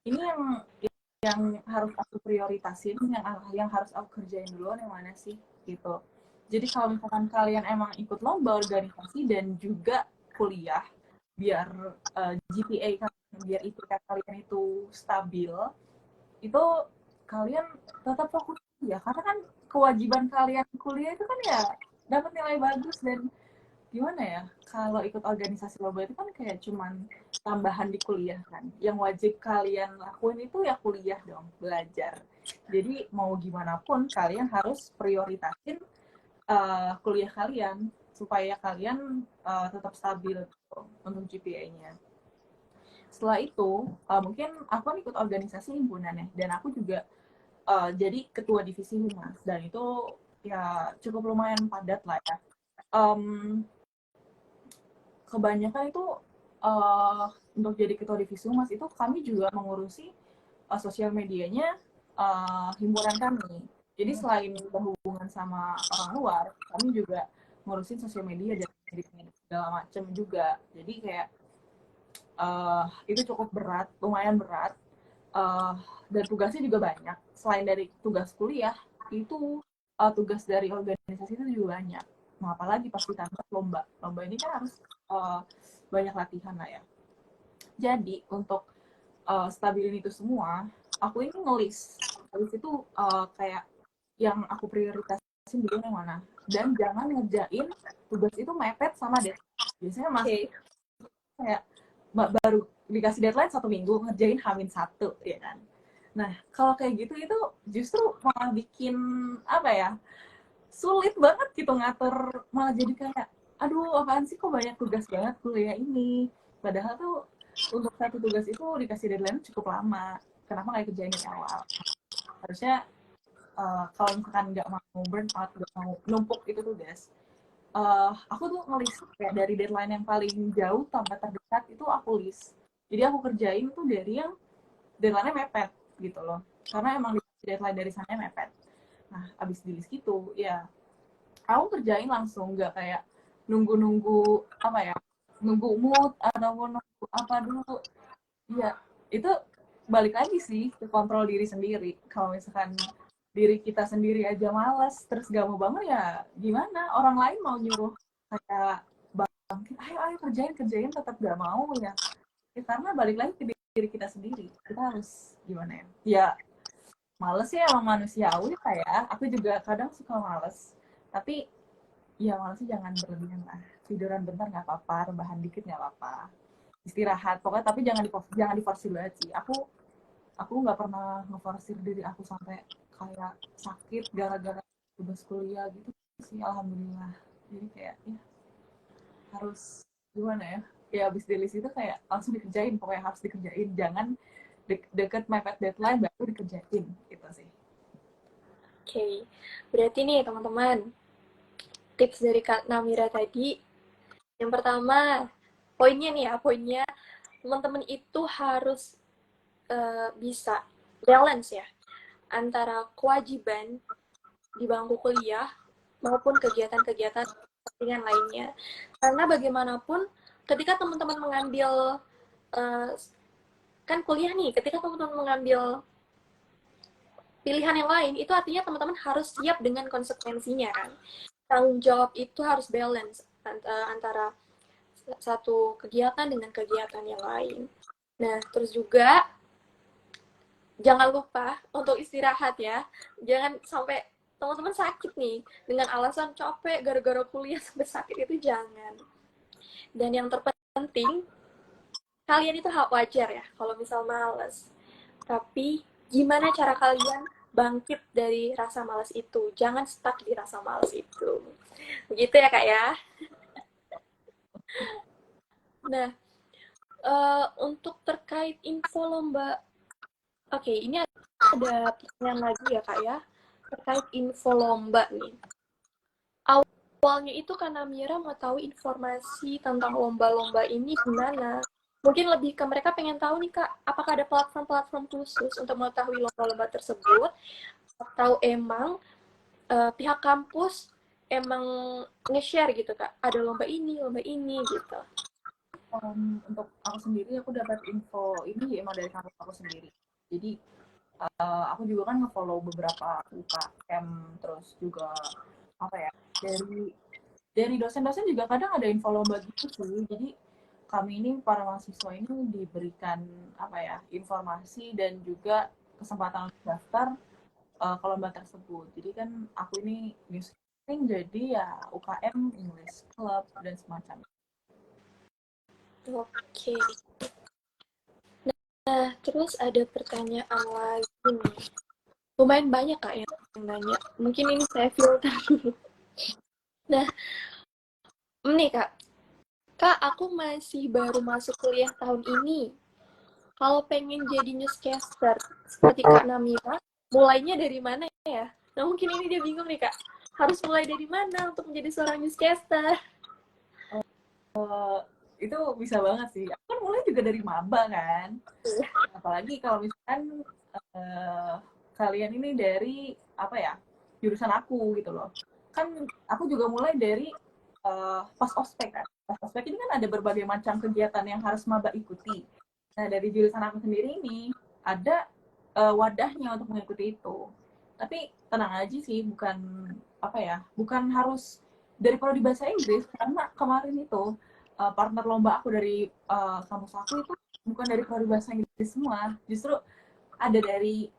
ini yang harus aku prioritasin, yang harus aku kerjain duluan yang mana sih gitu. Jadi kalau misalkan kalian emang ikut lomba organisasi dan juga kuliah, biar GPA kalian, biar IPK kalian itu stabil, itu kalian tetap fokus ya karena kan kewajiban kalian kuliah itu kan ya dapat nilai bagus dan gimana ya kalau ikut organisasi lomba itu kan kayak cuman tambahan di kuliah kan yang wajib kalian lakuin itu ya kuliah dong belajar jadi mau gimana pun kalian harus prioritasin kuliah kalian supaya kalian tetap stabil gitu, untuk GPA-nya. Setelah itu mungkin aku kan ikut organisasi himpunan ya dan aku juga jadi ketua divisi humas dan itu ya cukup lumayan padat lah ya. Um, Kebanyakan itu untuk jadi ketua divisi humas itu kami juga mengurusi sosial medianya himpunan kami. Jadi selain berhubungan sama orang luar, kami juga ngurusin sosial media dan segala macam juga. Jadi kayak itu cukup berat, lumayan berat, uh, dan tugasnya juga banyak. Selain dari tugas kuliah, itu tugas dari organisasi itu juga banyak. Nah, apalagi pas ditambah lomba. Lomba ini kan harus uh, banyak latihan lah ya. Jadi untuk stabilin itu semua, aku ini ngelis. Ngelis itu kayak yang aku prioritasin dulu yang mana. Dan jangan ngerjain tugas itu mepet sama deadline. Biasanya masih
Oke.
kayak baru dikasih deadline 1 minggu ngerjain H-1 ya kan. Nah kalau kayak gitu itu justru malah bikin apa ya sulit banget gitu ngatur malah jadi kayak aduh apaan sih kok banyak tugas banget kuliah ini padahal tuh untuk satu tugas itu dikasih deadline cukup lama kenapa nggak kerjain dari awal harusnya kalau misalkan nggak mau burn out nggak mau numpuk itu tugas aku tuh ngelis kayak dari deadline yang paling jauh sampai terdekat itu aku list. Jadi aku kerjain tuh dari yang deadline-nya mepet gitu loh. Karena emang deadline dari sana mepet. Nah, abis di list gitu, ya aku kerjain langsung nggak kayak nunggu-nunggu apa ya, nunggu mood ataupun nunggu apa dulu. Iya, itu balik lagi sih ke kontrol diri sendiri. Kalau misalkan diri kita sendiri aja malas, terus gak mau bangun ya gimana? Orang lain mau nyuruh kayak bangkit, ayo ayo kerjain kerjain tetap gak mau ya. Ya karena balik lagi ke diri kita sendiri. Kita harus gimana ya? Ya males ya emang manusiawi kayak. Aku juga kadang suka males. Tapi ya malesnya jangan berlebihan lah. Tiduran bentar nggak apa-apa, rebahan dikit nggak apa-apa istirahat pokoknya tapi jangan diforsir banget sih aku nggak pernah ngeforsir diri aku sampai kayak sakit gara-gara tugas kuliah gitu sih alhamdulillah jadi kayak ya harus gimana ya ya abis dari situ kayak langsung dikerjain pokoknya harus dikerjain jangan deket mepet deadline baru dikerjain gitu sih.
Oke. Berarti nih, teman-teman, tips dari Kak Namira tadi, yang pertama, poinnya nih ya, poinnya, teman-teman itu harus bisa balance ya, antara kewajiban di bangku kuliah maupun kegiatan-kegiatan kepentingan lainnya. Karena bagaimanapun, ketika teman-teman mengambil uh, kan kuliah nih, ketika teman-teman mengambil pilihan yang lain, itu artinya teman-teman harus siap dengan konsekuensinya kan. tanggung jawab itu harus balance antara satu kegiatan dengan kegiatan yang lain. Nah, terus juga jangan lupa untuk istirahat ya. Jangan sampai teman-teman sakit nih dengan alasan capek gara-gara kuliah sampai sakit, itu jangan. Dan yang terpenting, kalian itu hak wajar ya kalau misal males. Tapi gimana cara kalian bangkit dari rasa malas itu? Jangan stuck di rasa malas itu. Begitu ya Kak ya. Nah, untuk terkait info lomba, oke, ini ada pertanyaan lagi ya Kak ya, terkait info lomba nih. Awalnya itu karena Mira mau tahu informasi tentang lomba-lomba ini gimana. Mungkin lebih ke mereka pengen tahu nih Kak, apakah ada platform-platform khusus untuk mengetahui lomba-lomba tersebut, atau emang pihak kampus emang nge-share gitu Kak, ada lomba ini gitu.
Untuk aku sendiri, aku dapat info ini emang dari kampus aku sendiri. Jadi aku juga kan nge-follow beberapa UKM, terus juga apa ya, dari dosen-dosen juga kadang ada info lomba gitu sih. Jadi kami ini para mahasiswa ini diberikan apa ya, informasi dan juga kesempatan untuk daftar ke lomba tersebut. Jadi kan aku ini newscasting, jadi ya UKM, English Club dan semacamnya.
Oke. Nah, terus ada pertanyaan lagi nih. Lumayan banyak Kak yang nanya. Mungkin ini saya filter dulu. Nah, nih Kak. Kak, aku masih baru masuk kuliah tahun ini. Kalau pengen jadi newscaster seperti Kak Namira, mulainya dari mana ya? Nah, mungkin ini dia bingung nih Kak. Harus mulai dari mana untuk menjadi seorang newscaster?
Itu bisa banget sih. Aku kan mulai juga dari maba kan. Apalagi kalau misalkan kalian ini dari apa ya, jurusan aku gitu loh. Kan aku juga mulai dari pas ospek kan. Pas ospek ini kan ada berbagai macam kegiatan yang harus maba ikuti. Nah, dari jurusan aku sendiri ini ada wadahnya untuk mengikuti itu. Tapi tenang aja sih, bukan apa ya, bukan harus dari prodi bahasa Inggris, karena kemarin itu partner lomba aku dari kampus aku itu bukan dari prodi bahasa Inggris semua, justru ada dari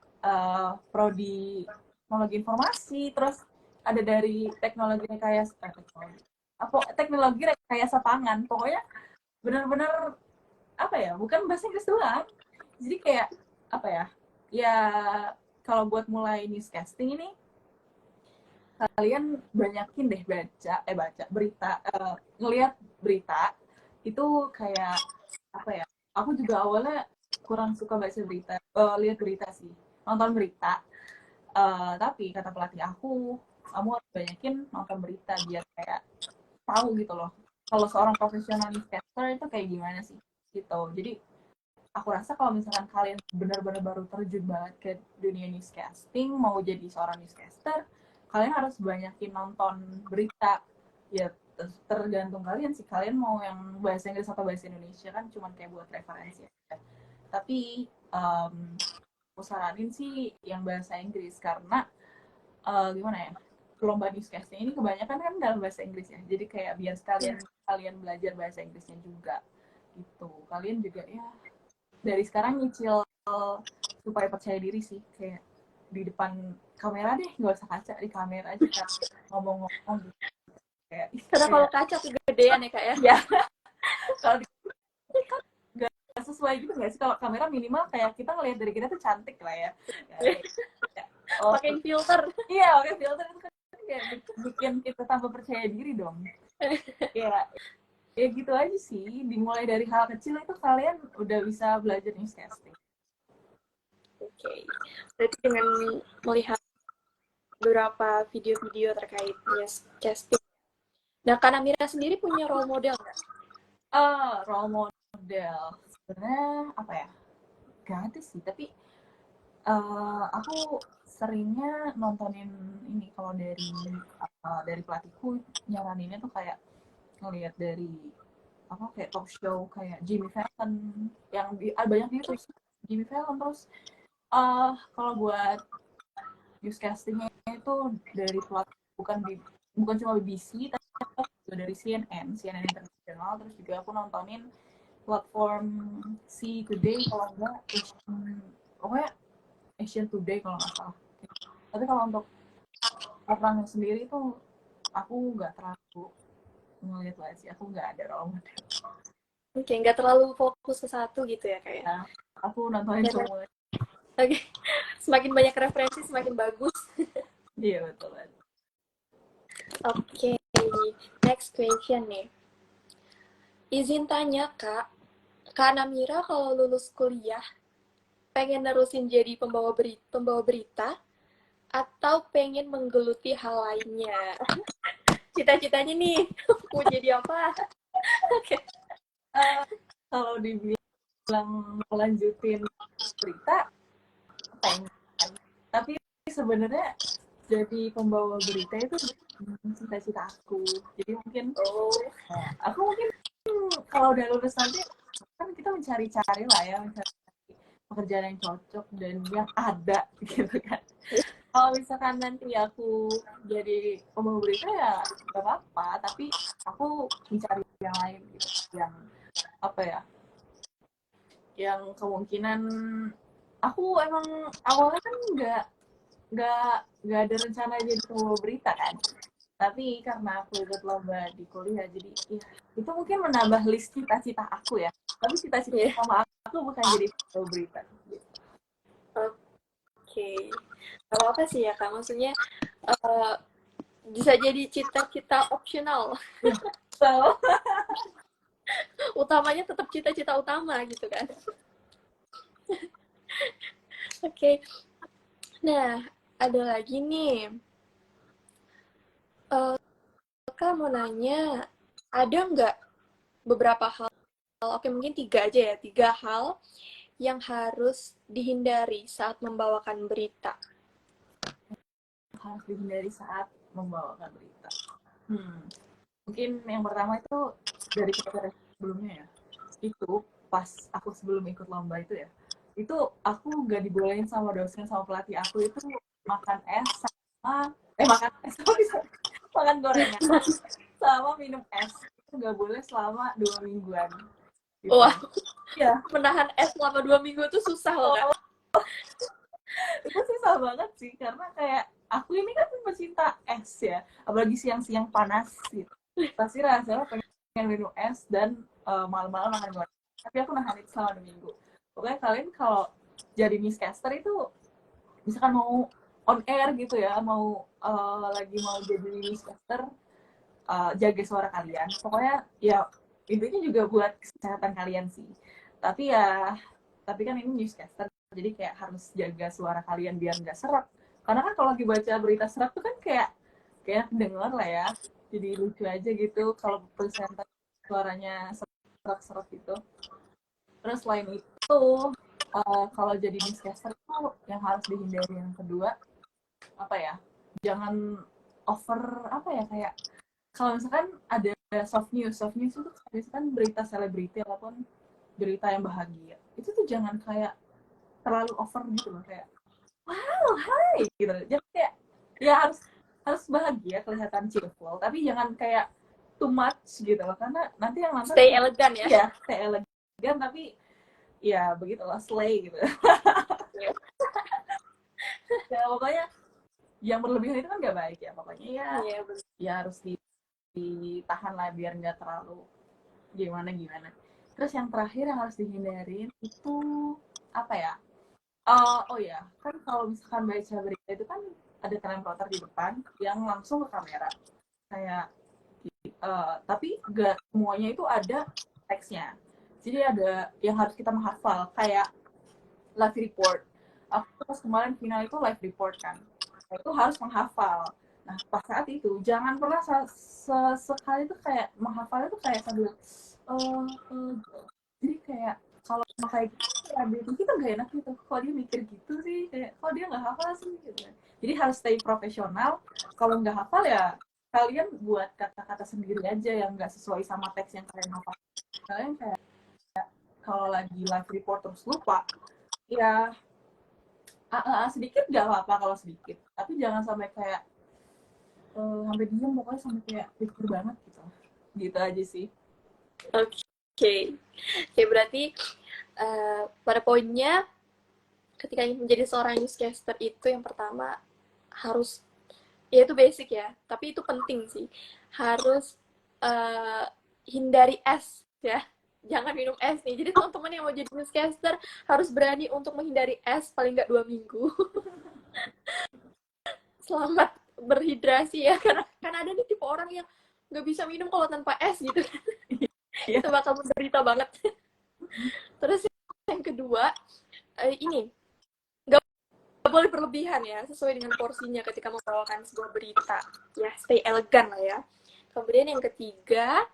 prodi teknologi informasi, terus ada dari teknologi rekayasa teknologi rekayasa pangan. Pokoknya benar-benar apa ya, bukan bahasa Inggris doang. Jadi kayak apa ya, ya kalau buat mulai newscasting ini kalian banyakin deh baca berita, ngelihat berita itu kayak apa ya, aku juga awalnya kurang suka baca berita, lihat berita sih, nonton berita. Tapi kata pelatih aku, kamu harus banyakin nonton berita biar kayak tahu gitu loh kalau seorang profesional newscaster itu kayak gimana sih gitu. Jadi aku rasa kalau misalkan kalian benar-benar baru terjun banget ke dunia newscasting, mau jadi seorang newscaster, kalian harus banyakin nonton berita. Ya tergantung kalian sih, kalian mau yang bahasa Inggris atau bahasa Indonesia, kan cuman kayak buat referensi aja. Tapi aku saranin sih yang bahasa Inggris, karena gimana ya, lomba newscasting ini kebanyakan kan dalam bahasa Inggris ya, jadi kayak biar sekalian kalian belajar bahasa Inggrisnya juga gitu. Kalian juga ya dari sekarang nyicil supaya percaya diri sih, kayak di depan kamera deh, nggak usah kaca, di kamera aja kan ngomong-ngomong gitu. Kayak
Karena kalau kaca kegedean ya Kak ya.
ya kalau kan nggak sesuai gitu nggak sih, kalau kamera minimal kayak kita ngelihat dari kita tuh cantik lah ya. Oh
Pakai filter.
iya, oke, filter itu kan kayak bikin kita tambah percaya diri dong. Ya gitu aja sih, dimulai dari hal kecil itu kalian udah bisa belajar newscasting.
Oke. Berarti dengan melihat beberapa video-video terkait newscasting. Nah, Kak Namira sendiri punya role model nggak?
Role model sebenarnya apa ya, gak ada sih, tapi aku seringnya nontonin ini, kalau dari pelatihku nyaraninnya tuh kayak ngelihat dari apa, kayak talk show kayak Jimmy Fallon, yang banyak di YouTube, Jimmy Fallon. Terus kalau buat newscastingnya itu dari pelatih, bukan bukan cuma BBC tapi juga dari CNN Internasional, terus juga aku nontonin platform C Today kalau enggak Asian Today kalau nggak salah. Tapi kalau untuk orangnya sendiri tuh aku nggak terlalu ngeliat lah sih, aku nggak ada role model.
Oke, nggak terlalu fokus ke satu gitu ya kayak.
Nah, aku nontonin semua.
Oke, semakin banyak referensi semakin bagus.
Iya betul.
Oke, next question nih. Izin tanya Kak Namira kalau lulus kuliah pengen nerusin jadi pembawa berita atau pengen menggeluti hal lainnya? Cita-citanya nih mau jadi apa? Oke.
Kalau dibilang melanjutin berita, pengen. Tapi sebenarnya jadi pembawa berita itu cita-cita aku. Jadi mungkin aku mungkin kalau udah lulus nanti kan kita mencari-cari lah ya, mencari pekerjaan yang cocok dan yang ada gitu kan. Kalau misalkan nanti aku jadi pembawa berita ya gak apa-apa, tapi aku mencari yang lain gitu, yang apa ya, yang kemungkinan aku emang awalnya kan nggak ada rencana jadi pembawa berita kan, tapi karena aku ikut lomba di kuliah jadi ya itu mungkin menambah list cita-cita aku ya, tapi cita-cita sama aku bukan jadi pembawa berita gitu.
Oke. Gak apa sih ya Kak, maksudnya bisa jadi cita-cita opsional.
So,
utamanya tetap cita-cita utama gitu kan. Oke. Nah, ada lagi nih. Kak mau nanya, ada nggak beberapa hal, oke mungkin 3 aja ya, 3 hal yang harus dihindari saat membawakan berita?
harus dihindari saat membawakan berita. Mungkin yang pertama itu dari kita sebelumnya ya. Itu pas aku sebelum ikut lomba itu ya. Itu aku gak dibolehin sama dosen sama pelatih aku itu makan es sama makan gorengan sama minum es. Itu gak boleh selama 2 mingguan. Gitu.
Wah,
ya.
Menahan es selama 2 minggu itu susah loh Kak.
Itu susah banget sih karena kayak aku ini kan pecinta es ya, apalagi siang-siang panas gitu, pasti rasanya pengen minum es dan malam-malam makan gorengan, tapi aku nahan itu selama 2 minggu. Pokoknya kalian kalau jadi newscaster itu misalkan mau on air gitu ya, mau lagi mau jadi newscaster, jaga suara kalian, pokoknya ya intinya juga buat kesehatan kalian sih, tapi kan ini newscaster jadi kayak harus jaga suara kalian biar nggak serak, karena kan kalau lagi baca berita serak tuh kan kayak dengar lah ya, jadi lucu aja gitu kalau presenter suaranya serak-serak gitu. Terus selain itu kalau jadi newscaster itu yang harus dihindari yang kedua apa ya, jangan over apa ya, kayak kalau misalkan ada soft news itu misalkan berita selebriti ataupun berita yang bahagia, itu tuh jangan kayak terlalu over gitu loh, kayak wow hai gitu, jadi kayak ya harus bahagia, kelihatan cheerful, tapi jangan kayak too much gitu loh, karena nanti yang nonton
Stay elegan ya.
Ya stay elegan tapi ya begitulah, slay gitu. Ya pokoknya yang berlebihan itu kan gak baik ya, pokoknya ya harus ditahan lah biar nggak terlalu gimana. Terus yang terakhir yang harus dihindarin itu apa ya? Oh ya, kan kalau misalkan baca berita itu kan ada teleprompter di depan yang langsung ke kamera. Kayak tapi nggak semuanya itu ada teksnya. Jadi ada yang harus kita menghafal, kayak live report. Aku pas kemarin final itu live report kan. Nah, itu harus menghafal. Nah, pas saat itu jangan pernah sekali tuh kayak menghafal itu kayak sambil jadi kayak kalau kayak gitu kita nggak enak gitu, kok dia mikir gitu sih, kayak kok dia nggak hafal sih gitu kan. Jadi harus stay profesional, kalau nggak hafal ya kalian buat kata-kata sendiri aja yang nggak sesuai sama teks yang kalian hafal. Kalian kayak kalau lagi live report terus lupa ya, sedikit nggak apa-apa kalau sedikit, tapi jangan sampai kayak sampai diem, pokoknya sampai kayak pikir banget gitu aja sih.
Oke. Oke, berarti pada poinnya ketika ingin menjadi seorang newscaster itu yang pertama harus, ya itu basic ya, tapi itu penting sih, harus eh, hindari es ya, jangan minum es nih. Jadi teman-teman yang mau jadi newscaster harus berani untuk menghindari es paling nggak 2 minggu. Selamat berhidrasi ya, karena kan ada nih tipe orang yang nggak bisa minum kalau tanpa es gitu.
Iya.
Itu bakal menderita banget. Terus yang kedua, ini nggak boleh berlebihan ya, sesuai dengan porsinya ketika membawakan sebuah berita. Ya, stay elegan lah ya. Kemudian yang ketiga,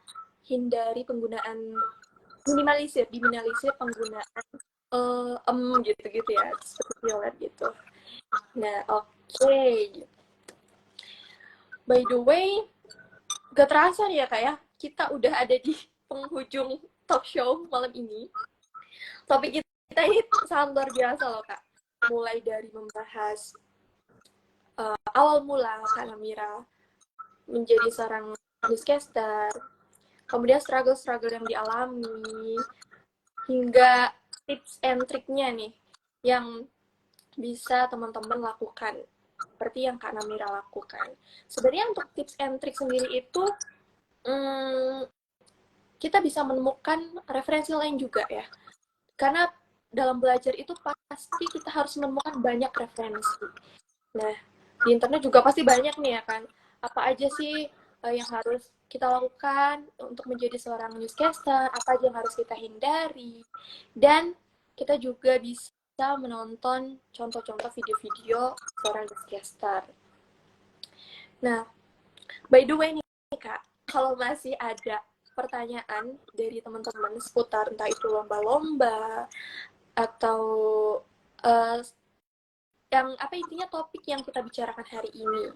hindari penggunaan, diminimalisir penggunaan gitu-gitu ya, seperti violet gitu. Nah, oke. By the way, gak terasa nih ya kak ya, kita udah ada di penghujung talk show malam ini. Topik kita ini sangat luar biasa loh kak. Mulai dari membahas awal mula Kak Namira menjadi seorang newscaster, kemudian struggle-struggle yang dialami, hingga tips and triknya nih yang bisa teman-teman lakukan seperti yang Kak Namira lakukan. Sebenarnya untuk tips and trik sendiri itu kita bisa menemukan referensi lain juga ya, karena dalam belajar itu pasti kita harus menemukan banyak referensi. Nah, di internet juga pasti banyak nih ya kan, apa aja sih yang harus kita lakukan untuk menjadi seorang newscaster, apa aja yang harus kita hindari, dan kita juga bisa menonton contoh-contoh video-video seorang newscaster. Nah, by the way nih Kak, kalau masih ada pertanyaan dari teman-teman seputar entah itu lomba-lomba atau uh, yang apa intinya topik yang kita bicarakan hari ini,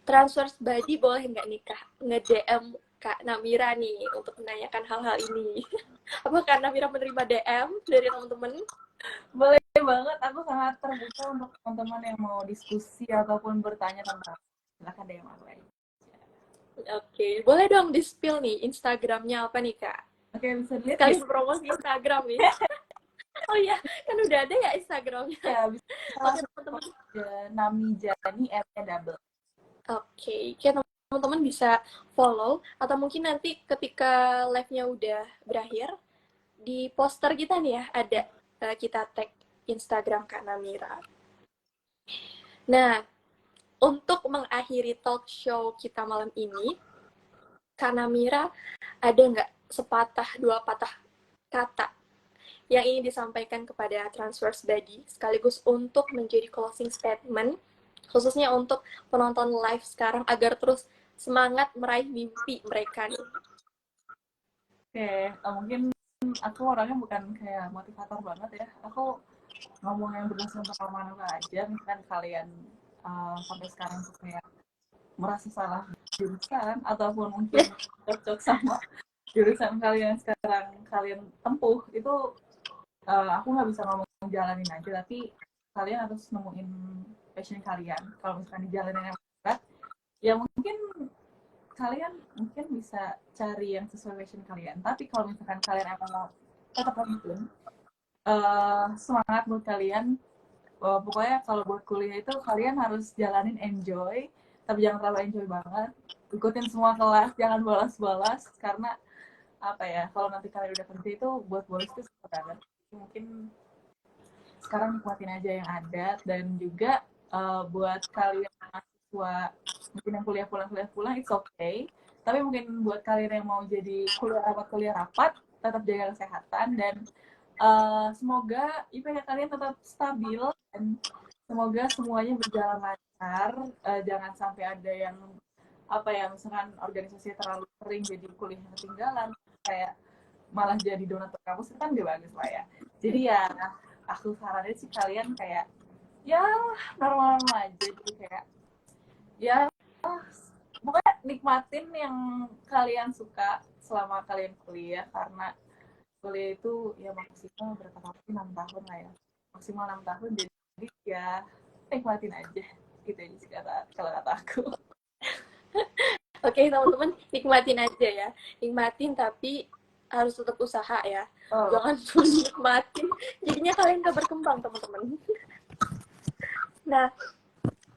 Transverse Body boleh nggak nih Kak nge-DM Kak Namira nih untuk menanyakan hal-hal ini? Apakah Kak Namira menerima DM dari teman-teman?
Boleh banget, aku sangat terbuka untuk teman-teman yang mau diskusi ataupun bertanya tentang, silahkan DM aku aja.
Oke, boleh dong di-spill nih Instagramnya apa nih Kak?
Oke, bisa dilihat
Sekali
ya?
promosi Instagram nih. Oh iya, kan udah ada ya Instagramnya.
Ya, bisa
Oke
langsung
teman-teman.
Namijani double.
Oke, teman-teman bisa follow atau mungkin nanti ketika live-nya udah berakhir di poster kita nih ya ada kita tag Instagram Kak Namira. Nah, untuk mengakhiri talk show kita malam ini, Kak Namira ada nggak sepatah dua patah kata yang ingin disampaikan kepada Transverse Body sekaligus untuk menjadi closing statement khususnya untuk penonton live sekarang agar terus semangat meraih mimpi mereka nih.
Oke, mungkin aku orangnya bukan kayak motivator banget ya. Aku ngomong yang berdasarkan pengalaman aku aja. Misalkan kalian sampai sekarang tuh kayak merasa salah jurusan ataupun mungkin cocok sama jurusan kalian sekarang kalian tempuh, itu aku nggak bisa ngomong jalanin aja, tapi kalian harus nemuin passion kalian. Kalau misalkan dijalanin yang berat, ya mungkin kalian mungkin bisa cari yang sesuai passion kalian. Tapi kalau misalkan kalian emang mau tetap lanjutin, semangat buat kalian. Pokoknya kalau buat kuliah itu kalian harus jalanin enjoy, tapi jangan terlalu enjoy banget. Ikutin semua kelas, jangan bolos-bolos, karena apa ya, kalau nanti kalian udah kerja itu buat bolos itu susah banget. Mungkin sekarang nikmatin aja yang ada, dan juga buat kalian mahasiswa mungkin yang kuliah pulang it's okay, tapi mungkin buat kalian yang mau jadi kuliah rapat tetap jaga kesehatan, dan semoga IPK kalian tetap stabil, dan semoga semuanya berjalan lancar. Jangan sampai ada yang apa ya, misalkan organisasi terlalu sering jadi kuliah ketinggalan, kayak malah jadi donatur kampus, itu kan gak bagus lah ya. Jadi ya aku saranin sih kalian kayak ya normal-normal aja, jadi kayak ya pokoknya nikmatin yang kalian suka selama kalian kuliah, karena kuliah itu ya maksimal berapa tahun, 6 tahun lah ya, maksimal 6 tahun, jadi ya nikmatin aja gitu ya kalau kata aku.
Oke, teman-teman, nikmatin aja ya. Nikmatin tapi harus tetap usaha ya.
Oh.
Jangan cuma nikmatin, jadinya kalian gak berkembang, teman-teman. Nah,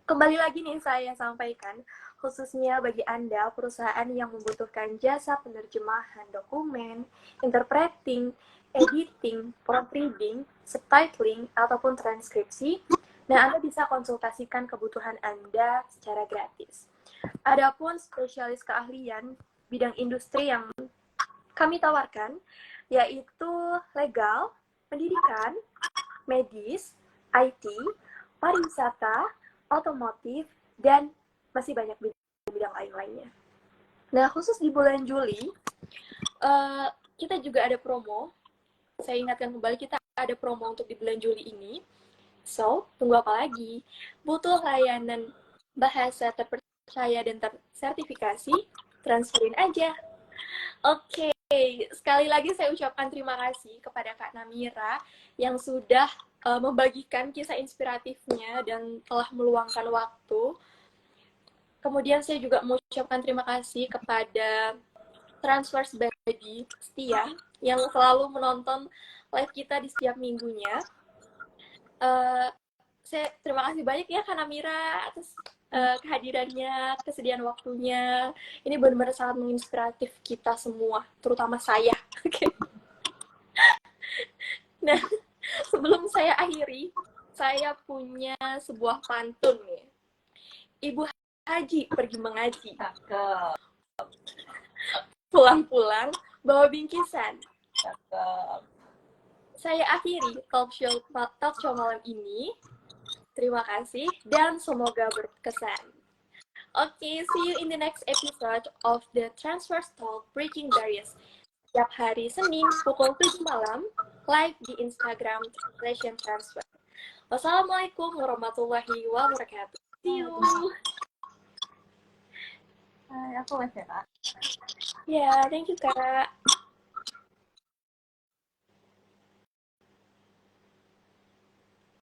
kembali lagi nih saya sampaikan, khususnya bagi Anda, perusahaan yang membutuhkan jasa penerjemahan dokumen, interpreting, editing, proofreading, subtitling, ataupun transkripsi, nah Anda bisa konsultasikan kebutuhan Anda secara gratis. Adapun spesialis keahlian bidang industri yang kami tawarkan, yaitu legal, pendidikan, medis, IT, pariwisata, otomotif, dan masih banyak bidang lain-lainnya. Nah, khusus di bulan Juli, kita juga ada promo. Saya ingatkan kembali, kita ada promo untuk di bulan Juli ini. So, tunggu apa lagi? Butuh layanan bahasa terpercaya dan tersertifikasi? Transferin aja. Oke, sekali lagi saya ucapkan terima kasih kepada Kak Namira yang sudah membagikan kisah inspiratifnya dan telah meluangkan waktu. Kemudian saya juga mengucapkan terima kasih kepada Transverse Body setia yang selalu menonton live kita di setiap minggunya. Saya terima kasih banyak ya Kak Namira atas kehadirannya, kesediaan waktunya. Ini benar-benar sangat menginspiratif kita semua, terutama saya. Nah, sebelum saya akhiri, saya punya sebuah pantun nih. Ibu Haji pergi mengaji.
Cakep.
Pulang-pulang bawa bingkisan.
Cakep.
Saya akhiri talk show malam ini. Terima kasih dan semoga berkesan. Okay, see you in the next episode of the Transverse Talk Breaking Barriers. Setiap hari Senin pukul 7 malam, live di Instagram Translation Transfer. Wassalamualaikum warahmatullahi wabarakatuh. See you.
Hai, aku live ya, Kak.
Ya, thank you, Kak.